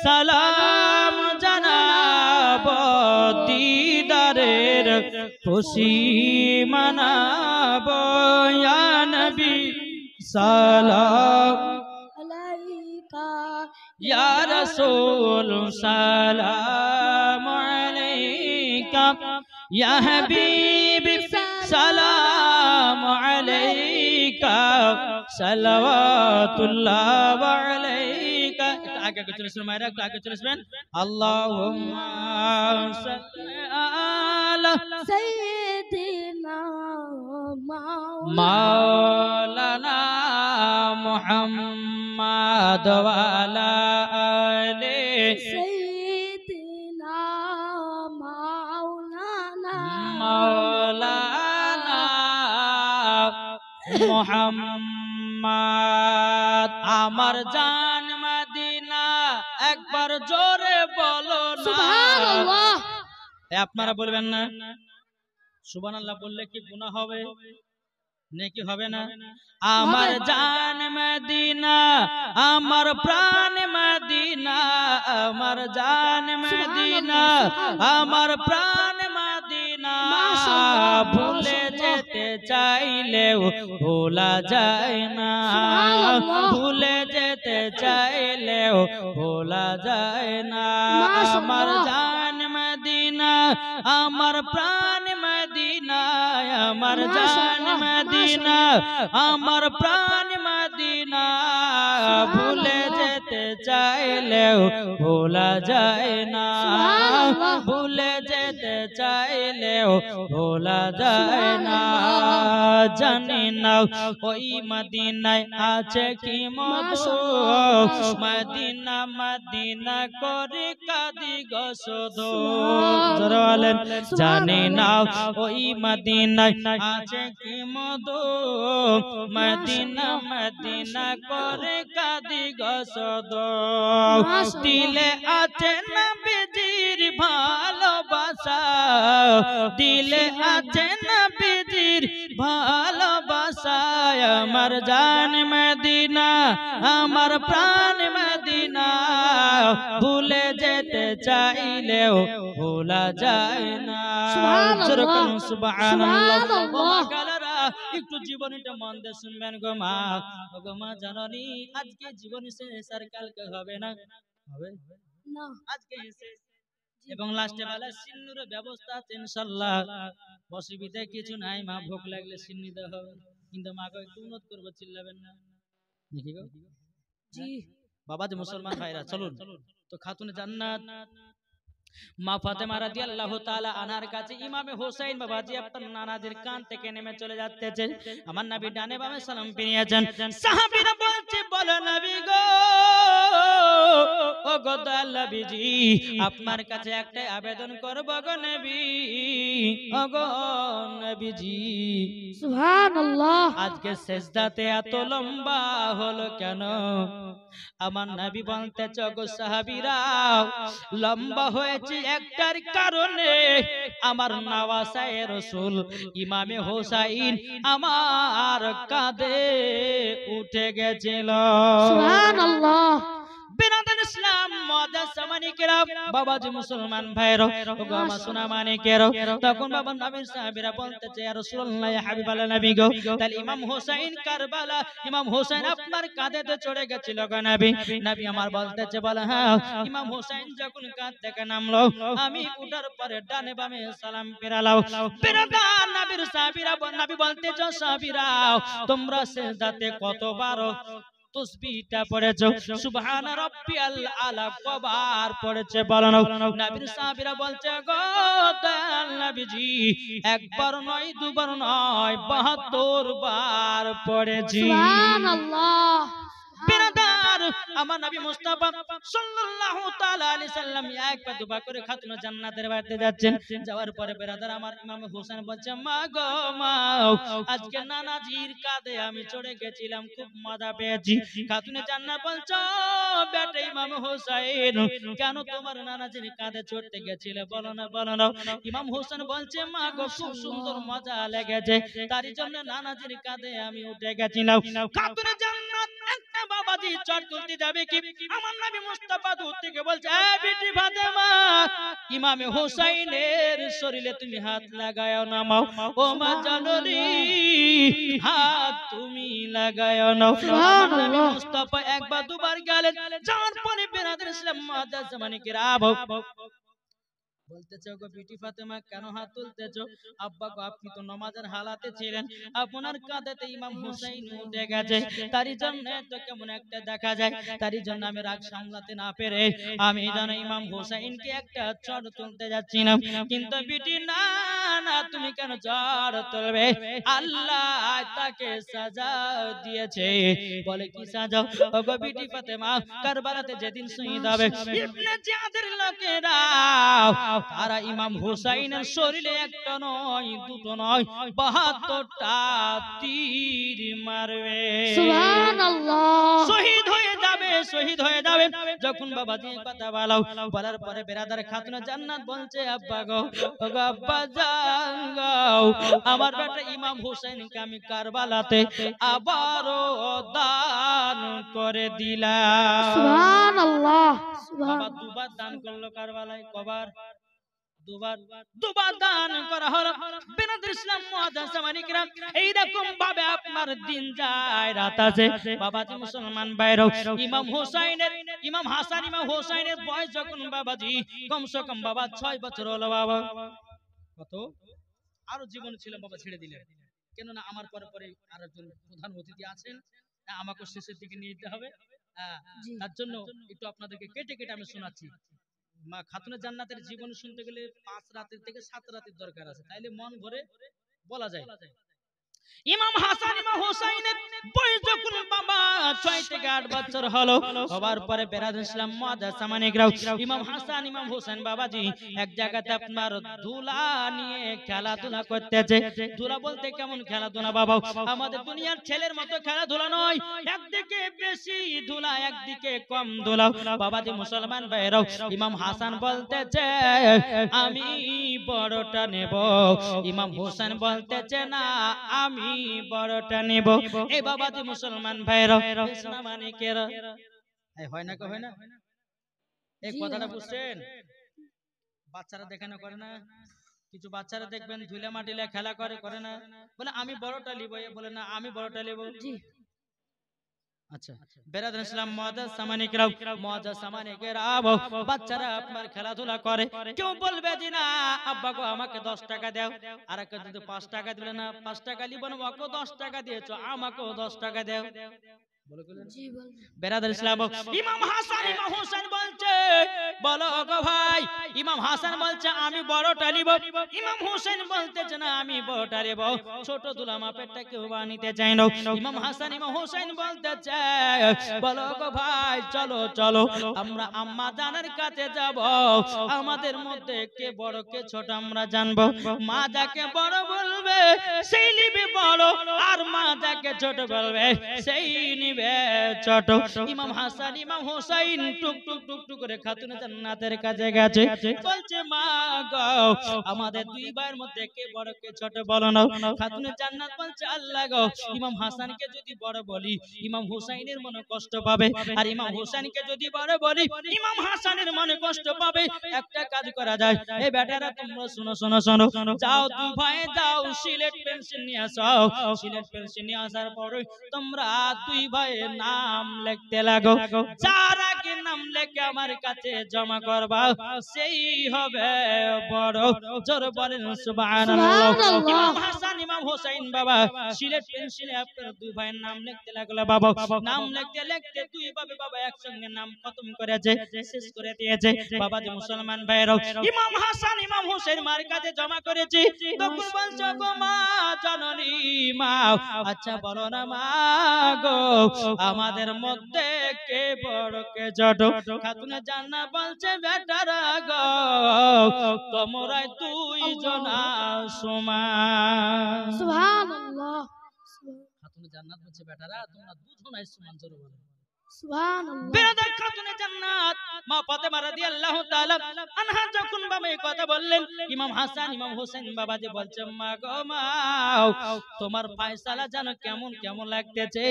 সালাম জানাব, দিদারের খুশি মানাব। ইয়া নবী সালাম আলাইকা ইয়া রাসূল সালাম আলাইকা ইয়া হাবিব সালাম আলাইকা সালাওয়াতুল্লাহ আলাইকা। আগে আগে চলেছেন মায়েরা, একটু আগে চলেছেন। আল্লাহুম্মা সাল্লি আলা সাইয়্যিদিনা মাওলানা মুহাম্মাদ ওয়া আলা আলি সাইয়্যিদিনা মাওলানা মাওলানা মুহাম্মাদ। আমার জান মদিনা একবার জোরে বলো না। সুবহানাল্লাহ। আপনারা বলবেন না? সুবহানাল্লাহ বললে কি গুনাহ হবে নাকি হবে না? আমার জান মদিনা, আমার প্রাণ মদিনা, আমার জান মদিনা, আমার প্রাণ মদিনা। ভুলে যেতে চাইলেও ভোলা যায় না, ভুলে যেতে চাইলেও ভোলা যায় না। আমার জান মদিনা, আমার প্রাণ মদিনা, আমার জান মদিনা, আমার প্রাণ মদিনা। ভুলে যেতে চাইলেও ভোলা যায় না, ভুলে যেতে চাইলেও ভোলা যায় না। জানি না ওই মদিনায় আছে কি মধু, মদিনা মদিনা করে কাঁদি গো শুধু। জোরে বলেন। জানি না ওই মদিনায় আছে কি মধু, মদিনা মদিনা করে কাঁদি গো শুধু। দিলে আছে নবীজির ভালোবাসা, দিলে আছে নবীজির ভালোবাসা। আমার জান মদিনা, আমার প্রাণ মদিনা। ভুলে যেতে চাইলেও ভোলা যায় না। যেরকম সুবহানাল্লাহ। ও মা কালারা একটু জীবনীটা মন দিয়ে শুনবেন গো মা। ও গো মা জাননি আজকে জীবনী শেষ আর কালকে হবে না, হবে না আজকে শেষ। এবং লাস্টে বেলা সিন্নুরের ব্যবস্থা আছে ইনশাআল্লাহ। অসুবিধা কিছু নাই, মা ভোগ লাগলে সিন্নি দেওয়া হবে। কিন্তু মাকে একটু উন্নত করবো, চিল্লাবেন না নাকি গো? জি বাবা যে মুসলমান ভাইরা চলুন তো খাতুনে জান্নাত মা ফাতেমা রাদিয়াল্লাহু তাআলা আনহার কাছে ইমামে হোসেন বাবাজি আপনার নানাজির কান থেকে নেমে চলে যাচ্ছে। আমার নবী ডানে বামে সালাম ফিরিয়েছেন। সাহাবীরা বলছে বলো নবী গো, ও গো দয়াল নবীজি আপনার কাছে একটা আবেদন করব গো নবী, ও গো নবীজি। সুবহানাল্লাহ। আজকে সেজদাতে এত লম্বা হলো কেন? আমার নবী বলতেছে গো সাহাবীরা লম্বা হয়েছে একটার কারণে, আমার নওয়াসায়ে রাসূল ইমামে হোসাইন আমার কাঁধে উঠে গেছিল। সুবহানাল্লাহ। বিরাদান ইসলাম মুআদ্দাস সামানিকেরা বাবাজি মুসলমান ভাইরা ও গো আমার সোনা মানিকেরা, তখন বাবা নবীর সাহাবীরা বলতেছে ইয়া রাসূলুল্লাহ ইয়া হাবিবাল্লাহ নবী গো, তাহলে ইমাম হোসেন কারবালা ইমাম হোসেন আপনার কাঁধেতে চড়ে গেছিল গো নবী। নবী আমার বলতেছে বলে হ্যাঁ, ইমাম হোসেন যখন কাঁধ থেকে নামলো আমি উঠার পরে ডানে বামে সালাম ফেরালাম। বিরাদান নবীর সাহাবীরা নবী বলতেছে সাহাবীরা তোমরা সিজদাতে কতবার তসবিহটা পড়েছো? সুবহান রাব্বিয়াল আলা কবার পড়েছে বলো না? নবীর সাহাবীরা বলছে গো দয়াল নবীজি একবার নয় দুবার নয় 72 বার পড়েছি। সুবহানাল্লাহ। বিরাদার আমার নবী মুস্তাফা সাল্লাল্লাহু তাআলা আলাইহি সাল্লাম একবার দুবার করে খাতুন জান্নাতের বাড়িতে যাচ্ছেন। যাওয়ার পরে বেরাদার আমার ইমাম হোসেন বলছে, মা গো মা, আজকে নানাজির কাঁধে আমি চড়ে গেছিলাম, খুব মজা পেয়েছি। খাতুনে জান্নাত বলছো, বেটা ইমাম হোসেন, কেন তোমার নানাজির কাঁধে চড়তে গেছিলে, বলো না বলো না। ইমাম হোসেন বলছে, মা গো খুব সুন্দর মজা লেগেছে, তারই জন্য নানাজির কাঁধে আমি উঠে গেছিলাম। খাতুনে জান্নাত একটা বাবাজি চট তুলতে যাবে কি, আমার নবী মুস্তাফা দূর থেকে বলছে, এ বিটি ফাতেমা, ইমাম হোসেনের শরীরে তুমি হাত লাগায়ও না মাও, ও মা জননী হাত তুমি লাগায়ও না। আমার নবী মুস্তাফা একবার দুবার গেলেন, যাওয়ার পরে বেরাদার ইসলাম মুআজ্জাজ জামানে কিরাম বলতেছে, গো বিটি ফাতেমা কেন হাত তুলতেছো? আব্বা গো আপনি তো নামাজের হালাতে ছিলেন, আপনার কাঁধেতে ইমাম হোসেন উঠে গেছে, তারই জন্য তো কেমন একটা দেখা যায়, তারই জন্য আমি রাগ সামলাতে না পেরে আমি জানো ইমাম হোসেনকে একটা চড় তুলতে যাচ্ছিলাম। কিন্তু বিটি না না, তুমি কেন চড় তুলবে? আল্লাহ তাকে সাজা দিয়েছে। বলে কি সাজা? ও গো বিটি ফাতেমা, কারবালাতে যেদিন শহীদ হবে ইবনে জিয়াদের লোকেরা তারা ইমাম হুসাইনের শরীরে একটা নয় দুটো নয় 72টা তীর মারবে। সুবহানাল্লাহ। শহীদ হয়ে যাবে, শহীদ হয়ে যাবে। যখন বাবাজি কথা বলাও, বলার পরে বেরাদার খাতুনে জান্নাত বলছে, আব্বা গো ও গো আব্বা জান গো, আমার বেটা ইমাম হুসাইনকে আমি কারবালাতে আবারও দান করে দিলাম। সুবহানাল্লাহ। বাবা দুবার দান করলো কারবালায়, কবার? দুবার দান করা হলো। বেরাদার ইসলাম মুআজ্জাজ জামানে কিরাম, এইরকম ভাবে আপনার দিন যায় রাত আছে। বাবাজি মুসলমান ভাইরাও, ইমাম হোসেনের, ইমাম হাসান ইমাম হোসেনের বয়স যখন বাবাজি কমসে কম বাবা 6 বছর হলো। বাবা কত আরো জীবন ছিল, বাবা ছেড়ে দিলেন। কেননা আমার পরে পরে আরেকজন প্রধান অতিথি আছেন, আমাকে শেষের দিকে নিয়ে যেতে হবে। তার জন্য একটু আপনাদেরকে কেটে কেটে আমি শোনাচ্ছি। মা খাতুনে জান্নাতের জীবন শুনতে গেলে 5 রাতের থেকে 7 রাতের দরকার আছে, তাইলে মন ভরে বলা যায়। ইমাম হাসান ইমাম হোসেনের বয়স যখন বাবা 6 থেকে 8 বছর হলো, হবার পরে বেরাদার ইসলাম মুআজ্জাজ জামানে কিরাম, ইমাম হাসান ইমাম হোসেন বাবাজি এক জায়গাতে আপনার ধুলা নিয়ে খেলাধুলা করতেছে। ধুলা বলতে কেমন খেলাধুলা বাবা? আমাদের দুনিয়ার ছেলের মতো খেলাধুলা নয়, একদিকে বেশি ধুলা একদিকে কম ধুলা। বাবাজি মুসলমান ভাইরাও, ইমাম হাসান বলতেছে আমি বড়টা নেব, ইমাম হোসেন বলতেছে না আমি বড়টা নেব। এই বাবাজি মুসলমান ভাইরা ইসলামানিকেরা, হয় না হয় না, এই কথাটা বুঝছেন? বাচ্চারা দেখে না, করে না? কিছু বাচ্চারা দেখবেন ধুলে মাটিলে খেলা করে, করে না? বলে আমি বড়টা নিব, এ বলে না আমি বড়টা নেব। আচ্ছা, বেরাদার ইসলাম মুআজ্জাজ জামানে কিরাম, মুআজ্জাজ জামানে কিরাম, বাচ্চারা আপনার খেলাধুলা করে, কেউ বলবে যে না আব্বা গো আমাকে 10 টাকা দাও, আর কেউ যদি 5 টাকা দিলে না 5 টাকা লিব না, ওকে 10 টাকা দিয়েছো আমাকেও 10 টাকা দাও। বেরাদার ইসলাম, ইমাম হাসান ইমাম হোসেন বলছে, বলো গো ভাই, ইমাম হাসান বলছে আমি বড়টা নিব, ইমাম হোসেন বলতেছে না আমি বড়টা নেব। ছোট দুলা মাপেরটা কেউ বানিতে চায় না। ইমাম হাসান ইমাম হোসেন বলতেছে, বলো গো ভাই চলো চলো আমরা আম্মা জানের কাছে যাব, আমাদের মধ্যে কে বড় কে ছোট আমরা জানবো। মা যাকে বড় বলবে সেই নিবে বড়, আর মা যাকে ছোট বলবে সেই নিবে ছোট। ইমাম হাসান ইমাম হোসেন টুক টুক টুক টুক করে খাতুনে জান্নাতের কাছে গেছে, বলছে মা গো আমাদের দুই ভাইয়ের মধ্যে কে বড় কে ছোট বলো না। খাতুনে জান্নাত বলছে আল্লাহ গো, ইমাম হাসানকে যদি বড় বলি ইমাম হোসেনের মনে কষ্ট পাবে, আর ইমাম হোসেনকে যদি বড় বলি ইমাম হাসানের মনে কষ্ট পাবে। একটা কাজ করা যায়, এই বেটারা তোমরা শোনো শোনো শোনো, যাও দুই ভাই যাও সিলেট পেন্সিল নিয়ে আসো, সিলেট পেন্সিল নিয়ে আসার পরে তোমরা দুই ভাইয়ের নাম লিখতে লাগো। যার আগে কি নাম লেখে আমার কাছে জমা করবা সেই হবে বড়। জোর বলেন সুবহানাল্লাহ। ইমাম হাসান ইমাম হোসেন বাবা সিলেট পেন্সিলে আপনার দুই ভাইয়ের নাম লিখতে লাগলো বাবা। নাম লিখতে লিখতে দুই বাবা একসঙ্গে নাম খতম করেছে, শেষ করে দিয়েছে। বাবা যে মুসলমান ভাইরাও ইমাম হাসান ইমাম হোসেন মার কাছে জমা করেছে। তখন বলছো গো মা জননী মা, আচ্ছা বলো না মা গো আমাদের মধ্যে কে বড় কে ছোট? খাতুনে জান্নাত বলছে বেটারা গো তোমরাই দুই জনা সমান। সুবহানাল্লাহ। খাতুনে জান্নাত বলছে বেটারা তোমরা দুজনাই সমান। জোরে বলো সুবহানাল্লাহ। বেরাদার খাতুনে জান্নাত মা ফাতেমা রাদিয়াল্লাহু তাআলা আনহা যখন বাবা এই কথা বললেন, ইমাম হাসান ইমাম হোসেন বাবা যে বলছে মা গো মা তোমার ফয়সালা জানো কেমন কেমন লাগতেছে,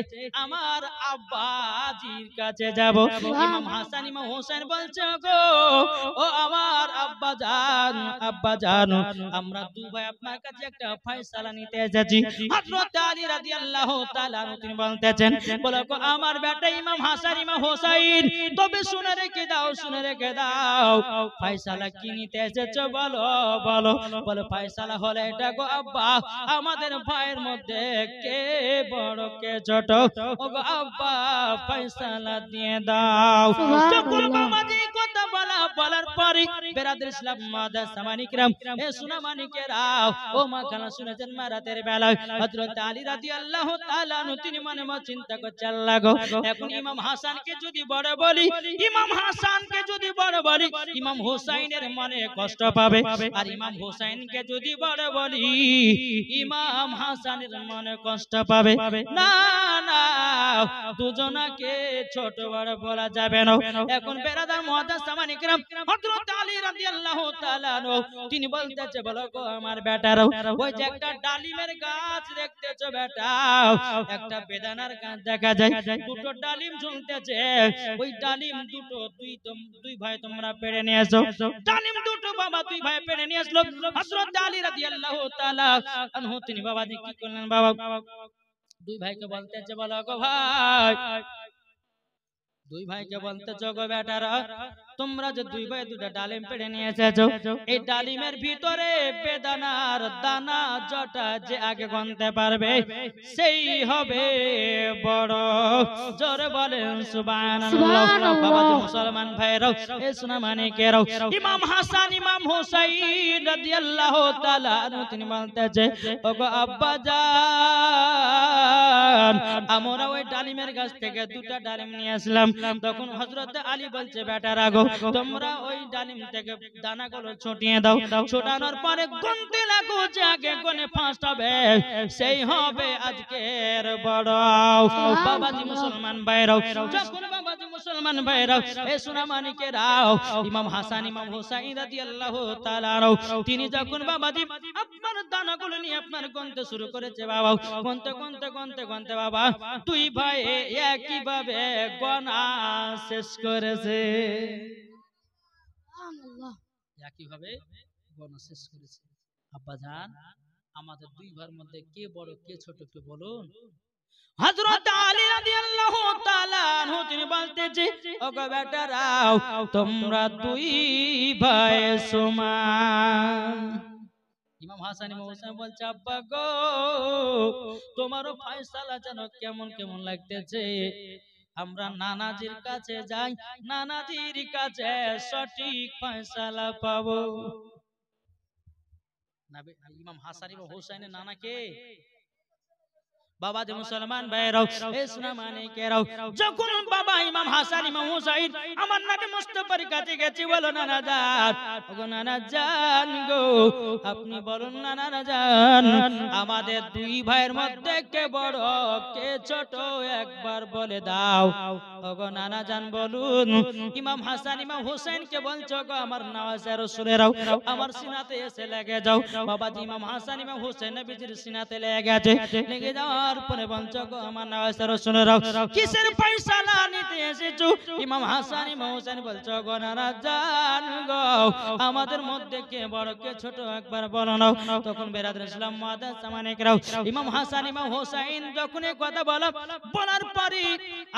আমার আব্বাজির কাছে যাব। ইমাম হাসান ইমাম হোসেন বলছে গো ও আমার আব্বা জান আমরা দুই ভাই আপনার কাছে একটা ফয়সালা নিতে এসেছি। হযরত আলী রাদিয়াল্লাহু তাআলা তিনি বলতেছেন বলো গো আমার বেটা ইমাম হাসান ইমাম হোসেন তবে শুনে রেখে দাও ফয়সালা কি নিতে এসেছো বলো বলো বলো ফয়সালা হলো এটা গো আব্বা আমাদের ভাইয়ের মধ্যে কে বড় কে ছোট, ও গো আব্বা ফয়সালা দিয়ে দাও। যখন বাবাজি কথা বলার পরে বেরাদর ইসলাম মাদার সামানিকরাম এ সোনা মানিকেরাও ও মা খানা শুনেছেন মারাতের বেলায় হযরত আলী রাদিয়াল্লাহু তাআলা তিনি মনে মনে চিন্তা করছে আল্লাহ গো এখন ইমাম হাসানকে যদি বড় বলি ইমাম হোসেনের মনে কষ্ট পাবে, আর ইমাম হোসেনকে যদি বড় বলি ইমাম হাসানের মনে কষ্ট পাবে। না না দুজনাকে ছোট বড় বলা যাবে না। এখন বেরাদার মুআজ্জাজ সামানিকরাম হযরত আলী রাদিয়াল্লাহু তাআলা তিনি বলতেছে বলো গো আমার বেটারাও ওই যে একটা ডালিমের গাছ দেখতেছো বেটা, একটা বেদানার গাছ দেখা যায়, দুটো ডালিম ঝুলতেছে, ওই ডালিম দুটো দুই ভাই তোমরা পেড়ে নিয়ে আসো। ডালিম দুটো বাবা দুই ভাই পেড়ে নিয়ে আসলো। হযরত আলী রাদিয়াল্লাহু তাআলা আনহু তিনি বাবা কি করলেন বাবা দুই ভাইকে বলতেছে বলো গো ভাই দুই ভাইকে বলতেছো গো বেটারা তোমরা যে দুই ভাই দুটো ডালিম পেড়ে নিয়ে এসেছো এই ডালিমের ভিতরে বেদানার দানা জটা যে আগে গুনতে পারবে সেই হবে বড়। জোরে বলেন সুবহানাল্লাহ। বাবা যে মুসলমান ভাইরাও এ সোনা মানিকেরাও ইমাম হাসান ইমাম হোসেন রাদিয়াল্লাহু তাআলা তিনি বলতেছে ওগো আব্বা জান আমরা ওই ডালিমের গাছ থেকে দুটো ডালিম নিয়ে আসলাম। তখন হযরত আলী বলছে বেটারা গো তোমরা ওই ডালিম থেকে দানাগুলো ছটিয়ে দাও, ছোটানোর পরে গুনতে লাগো যে আগে গুনে ফার্স্ট হবে সেই হবে আজকের বড়। বাবাজি মুসলমান ভাইরাও যখন বাবাজি মুসলমান ভাইরাও এ সোনা মানিকেরাও ইমাম হাসান ইমাম হোসেন রাদিয়াল্লাহু তাআলা তিনি যখন বাবাজি আপনার দানাগুলো নিয়ে আপনার গুনতে শুরু করেছে বাবা গুনতে বাবা দুই ভাই একই ভাবে গোনা শেষ করেছে। একইভাবে গোনা শেষ করেছে। আব্বা জান আমাদের দুই ভাইয়ের মধ্যে কে বড় কে ছোট কে বলুন। হযরত আলী রাদিয়াল্লাহু তাআলা আনহু তিনি বলতেছে ওগো বেটারাও তোমরা দুই ভাই সমান। ইমাম হাসান ইমাম হোসেন বলছে আব্বা গো তোমারও ফয়সালা যেন কেমন কেমন লাগতেছে, আমরা নানাজির কাছে যাই, নানাজির কাছে সঠিক ফয়সালা পাবো। ইমাম হাসান ইমাম হোসেনের নানা কে? বাবা যে মুসলমান ভাইরাও এ সোনা মানিকেরাও যখন বাবা ইমাম হাসান ইমাম হোসেন আমার নবী মুস্তাফার কাছে গেছে বলো নানা জান ওগো নানা জান গো আপনি বলুন নানা জান আমাদের দুই ভাইয়ের মধ্যে কে বড় কে ছোট একবার বলে দাও। ওগো নানা জান বলুন। ইমাম হাসান ইমাম হোসেন কে বলছো গো আমার নওয়াজে রাসূলেরাও আমার সিনাতে এসে লেগে যাও। বাবাজি ইমাম হাসান ইমাম হোসেন নবীজির সিনাতে লেগে যাওয়ার পরে বলছো গো আমার নওয়াজে রাসূলেরাও কিসের ফয়সালা নিতে জানাতে এসেছো ইমাম হাসান ইমাম হোসেন বলছো গো নানা জান গো আমাদের মধ্যে কে বড় কে ছোট একবার বলো না তখন বেরাদর ইসলাম মুআদ্দাস সামানিকরাও ইমাম হাসান ইমাম হোসেন যখন এই কথা বলার পরে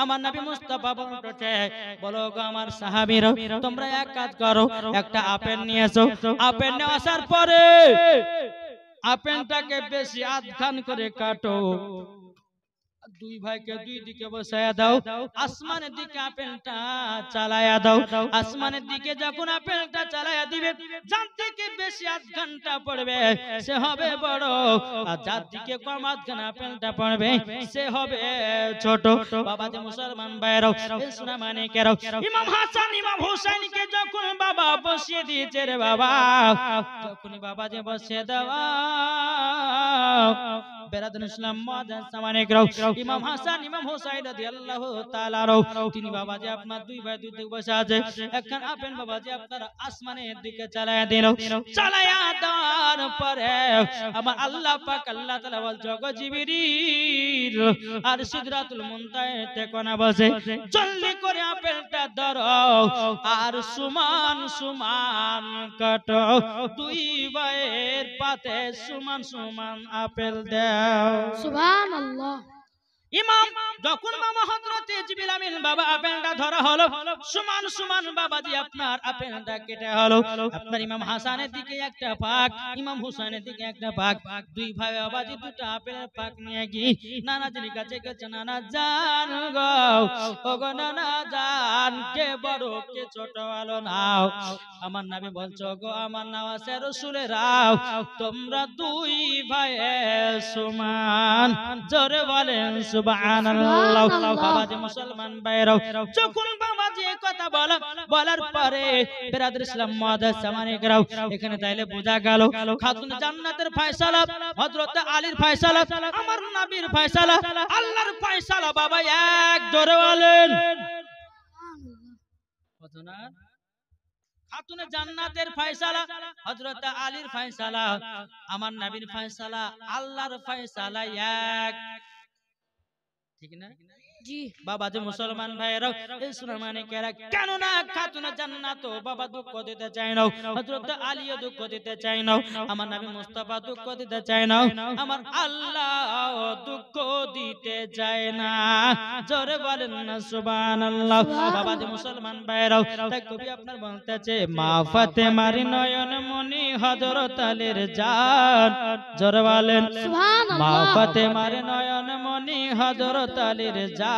আমার নবী মুস্তাফা বলতেছে বলো গো আমার সাহাবীরা তোমরা এক কাজ করো একটা আপেল নিয়ে এসো আপেল নিয়ে আসার পরে আপেলটাকে বেশি আধখান করে কাটো দুই ভাইকে দুই দিকে বসায়া দাও আসমানের দিকে আপেলটা চালায়া দাও আসমানের দিকে যখন আপেলটা চালায়া দিবে যার দিকে বেশি আধ ঘন্টা পড়বে সে হবে বড় আর যার দিকে কম আধ ঘন্টা আপেলটা পড়বে সে হবে ছোট বাবা যে মুসলমান ভাইরাও এই সোনা মানিকেরাও ইমাম হাসান ইমাম হোসেনকে যখন বাবা বসিয়ে দিয়েছে রে বাবা যখনই বাবা যে বসিয়ে দেওয়া বেরাদুল ইসলাম মুআদ্দাস সামানিকরাও ইমাম হাসান ইমাম হোসেন রাদিয়াল্লাহু তাআলা তিনি বাবাজি আপনার দুই ভাই দুই দিকে বসে আছে একখান আপেল বাবাজি আপনার আসমানের দিকে চালায়া দিল চালায়া দেওয়ার পরে আমার আল্লাহ পাক আল্লাহ তাআলা বলছো গো জিবরিল আর সিদরাতুল মুনতাহাতে কোনা বসে জলদি করে আপেলটা ধরো আর সমান সমান কাটো দুই ভাইয়ের পাতে সমান সমান আপেল দাও সুবহানাল্লাহ। ইমাম যখন বাবা হযরতে জিবরিল আমিন বাবা আপেলটা ধরা হলো সমান সমান বাবাজি আপনার আপেলটা কেটে হলো আপনার ইমাম হাসানের দিকে একটা পাক ইমাম হোসেনের দিকে একটা পাক দুই ভাই বাবাজি দুটো আপেলের পাক নিয়ে গিয়ে নানাজির কাছে গেছে নানা জান গো ওগো নানা জান কে বড় কে ছোট হলো নাও আমার নবী বলছো গো আমার নওয়াজে রাসূলেরাও তোমরা দুই ভাই সমান জোরে বলেন সুবহানাল্লাহ বাবাজি মুসলমান ভাইরাও যখন বাবাজি এই কথা বলার পরে বেরাদুল ইসলাম মুআদ্দাস সামানিকরাও এখানে তাইলে বোঝা গেল খাতুন জান্নাতের ফয়সালা হযরত আলীর ফয়সালা আমার নবীর ফয়সালা আল্লাহর ফয়সালা বাবা এক জোরে বলেন কত না খাতুন জান্নাতের ফয়সালা হযরত আলীর ফয়সালা আমার নবীর ফয়সালা আল্লাহর ফয়সালা এক ঠিক না জি বাবা যে মুসলমান ভাইরা এই সোনা মানিকেরা কেন না খাতুন জান্নাত বাবা দুঃখ দিতে চায় না হযরত আলীও দুঃখ দিতে চায় না আমার নবী মুস্তাফা দুঃখ দিতে চায় না আমার আল্লাহ দুঃখ দিতে চায় না জোরে বলেন না সুবহানাল্লাহ বাবা যে মুসলমান ভাইরা তাই কবি আপনার বলতেছে মা ফাতেমার নয়ন মনি হযরত আলীর জান জোরে বলেন সুবহানাল্লাহ মা ফাতেমার নয়ন মনি হযরত আলীর জান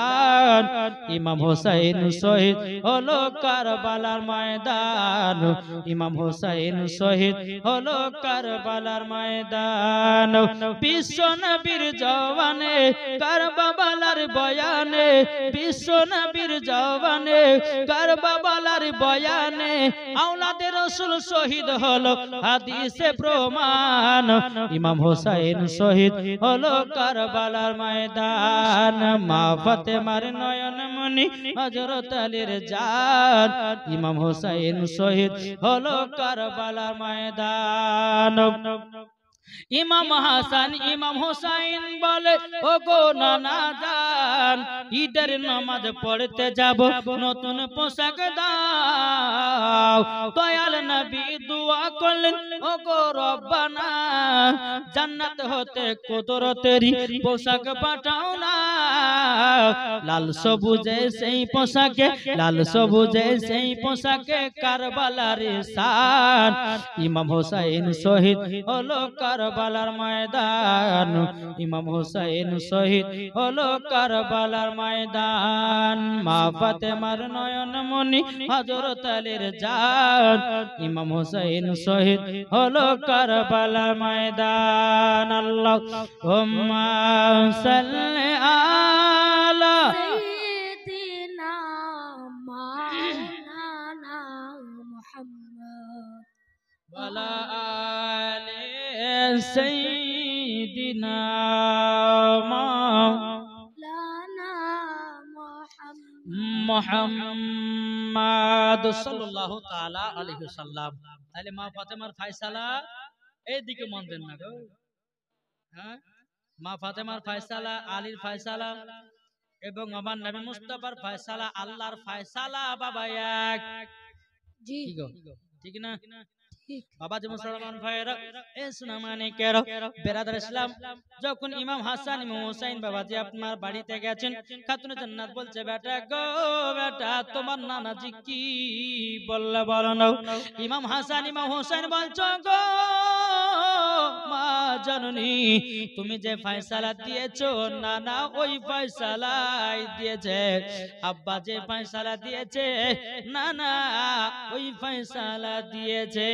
ইমাম হোসেন শহীদ হলো কারবালার ময়দান ইমাম হোসেন শহীদ হলো কারবালার ময়দান বিশ্ব নবীর জওয়ানে কারবালার বয়ানে বিশ্ব নবীর জওয়ানে কারবালার বয়ানে আওলাদে রাসূল শহীদ হলো হাদিসে প্রমাণ ইমাম হোসেন শহীদ হলো কারবালার ময়দান মা ফাতেমার নয়ন মনি হযরত আলীর জান ইমাম হোসেন শহীদ হলো কারবালার ময়দান ইমাম হাসান ইমাম হোসেন বলে ও গো নানা জান ঈদের নামাজ পড়তে যাব নতুন পোশাক দাও দয়াল নবী দোয়া করলেন ও গো রব্বানা জান্নাত হতে কুদরতেরি পোশাক পাঠাও না লাল সবুজে সেই পোশাকে লাল সবুজে সেই পোশাকে কারবালার শান ইমাম হোসেন শহীদ হলো কারবালার ময়দান ইমাম হোসেন শহীদ হলো কারবালার ময়দান মা ফাতেমার নয়ন মনি হযরত আলীর জান ইমাম হোসেন শহীদ হলো কারবালার ময়দান আল্লাহুম্মা সাল্লি আলা সাইয়্যিদিনা মাওলানা মুহাম্মদ ওয়ালা আলি সাইয়্যিদিনা লানা মুহাম্মদ সাল্লাল্লাহু তাআলা আলাইহি ওয়াসাল্লাম। তাহলে মা ফাতেমার ফয়সালা এইদিকে মন দেন না গো, হ্যাঁ মা ফাতেমার ফয়সালা আলীর ফয়সালা এবং আমার নবী মুস্তাফার ফয়সালা আল্লাহর ফয়সালা বাবা এক। জি কি গো ঠিক না? ঠিক বাবা যে মুসলমান ভাইরা এ সুনামানি কেরো বেরাদার ইসলাম, যখন ইমাম হাসান ইমাম হুসাইন বাবাজি আপনার বাড়িতে গেছেন, খাতুনে জান্নাত বলছে বেটা গো বেটা তোমার নানাজি কি বললে বলো না। ইমাম হাসান ইমাম হুসাইন বলছো গো মা জননী তুমি যে ফয়সালা দিয়েছো নানা ওই ফয়সালাই দিয়েছে, আব্বা যে ফয়সালা দিয়েছে নানা ওই ফয়সালা দিয়েছে।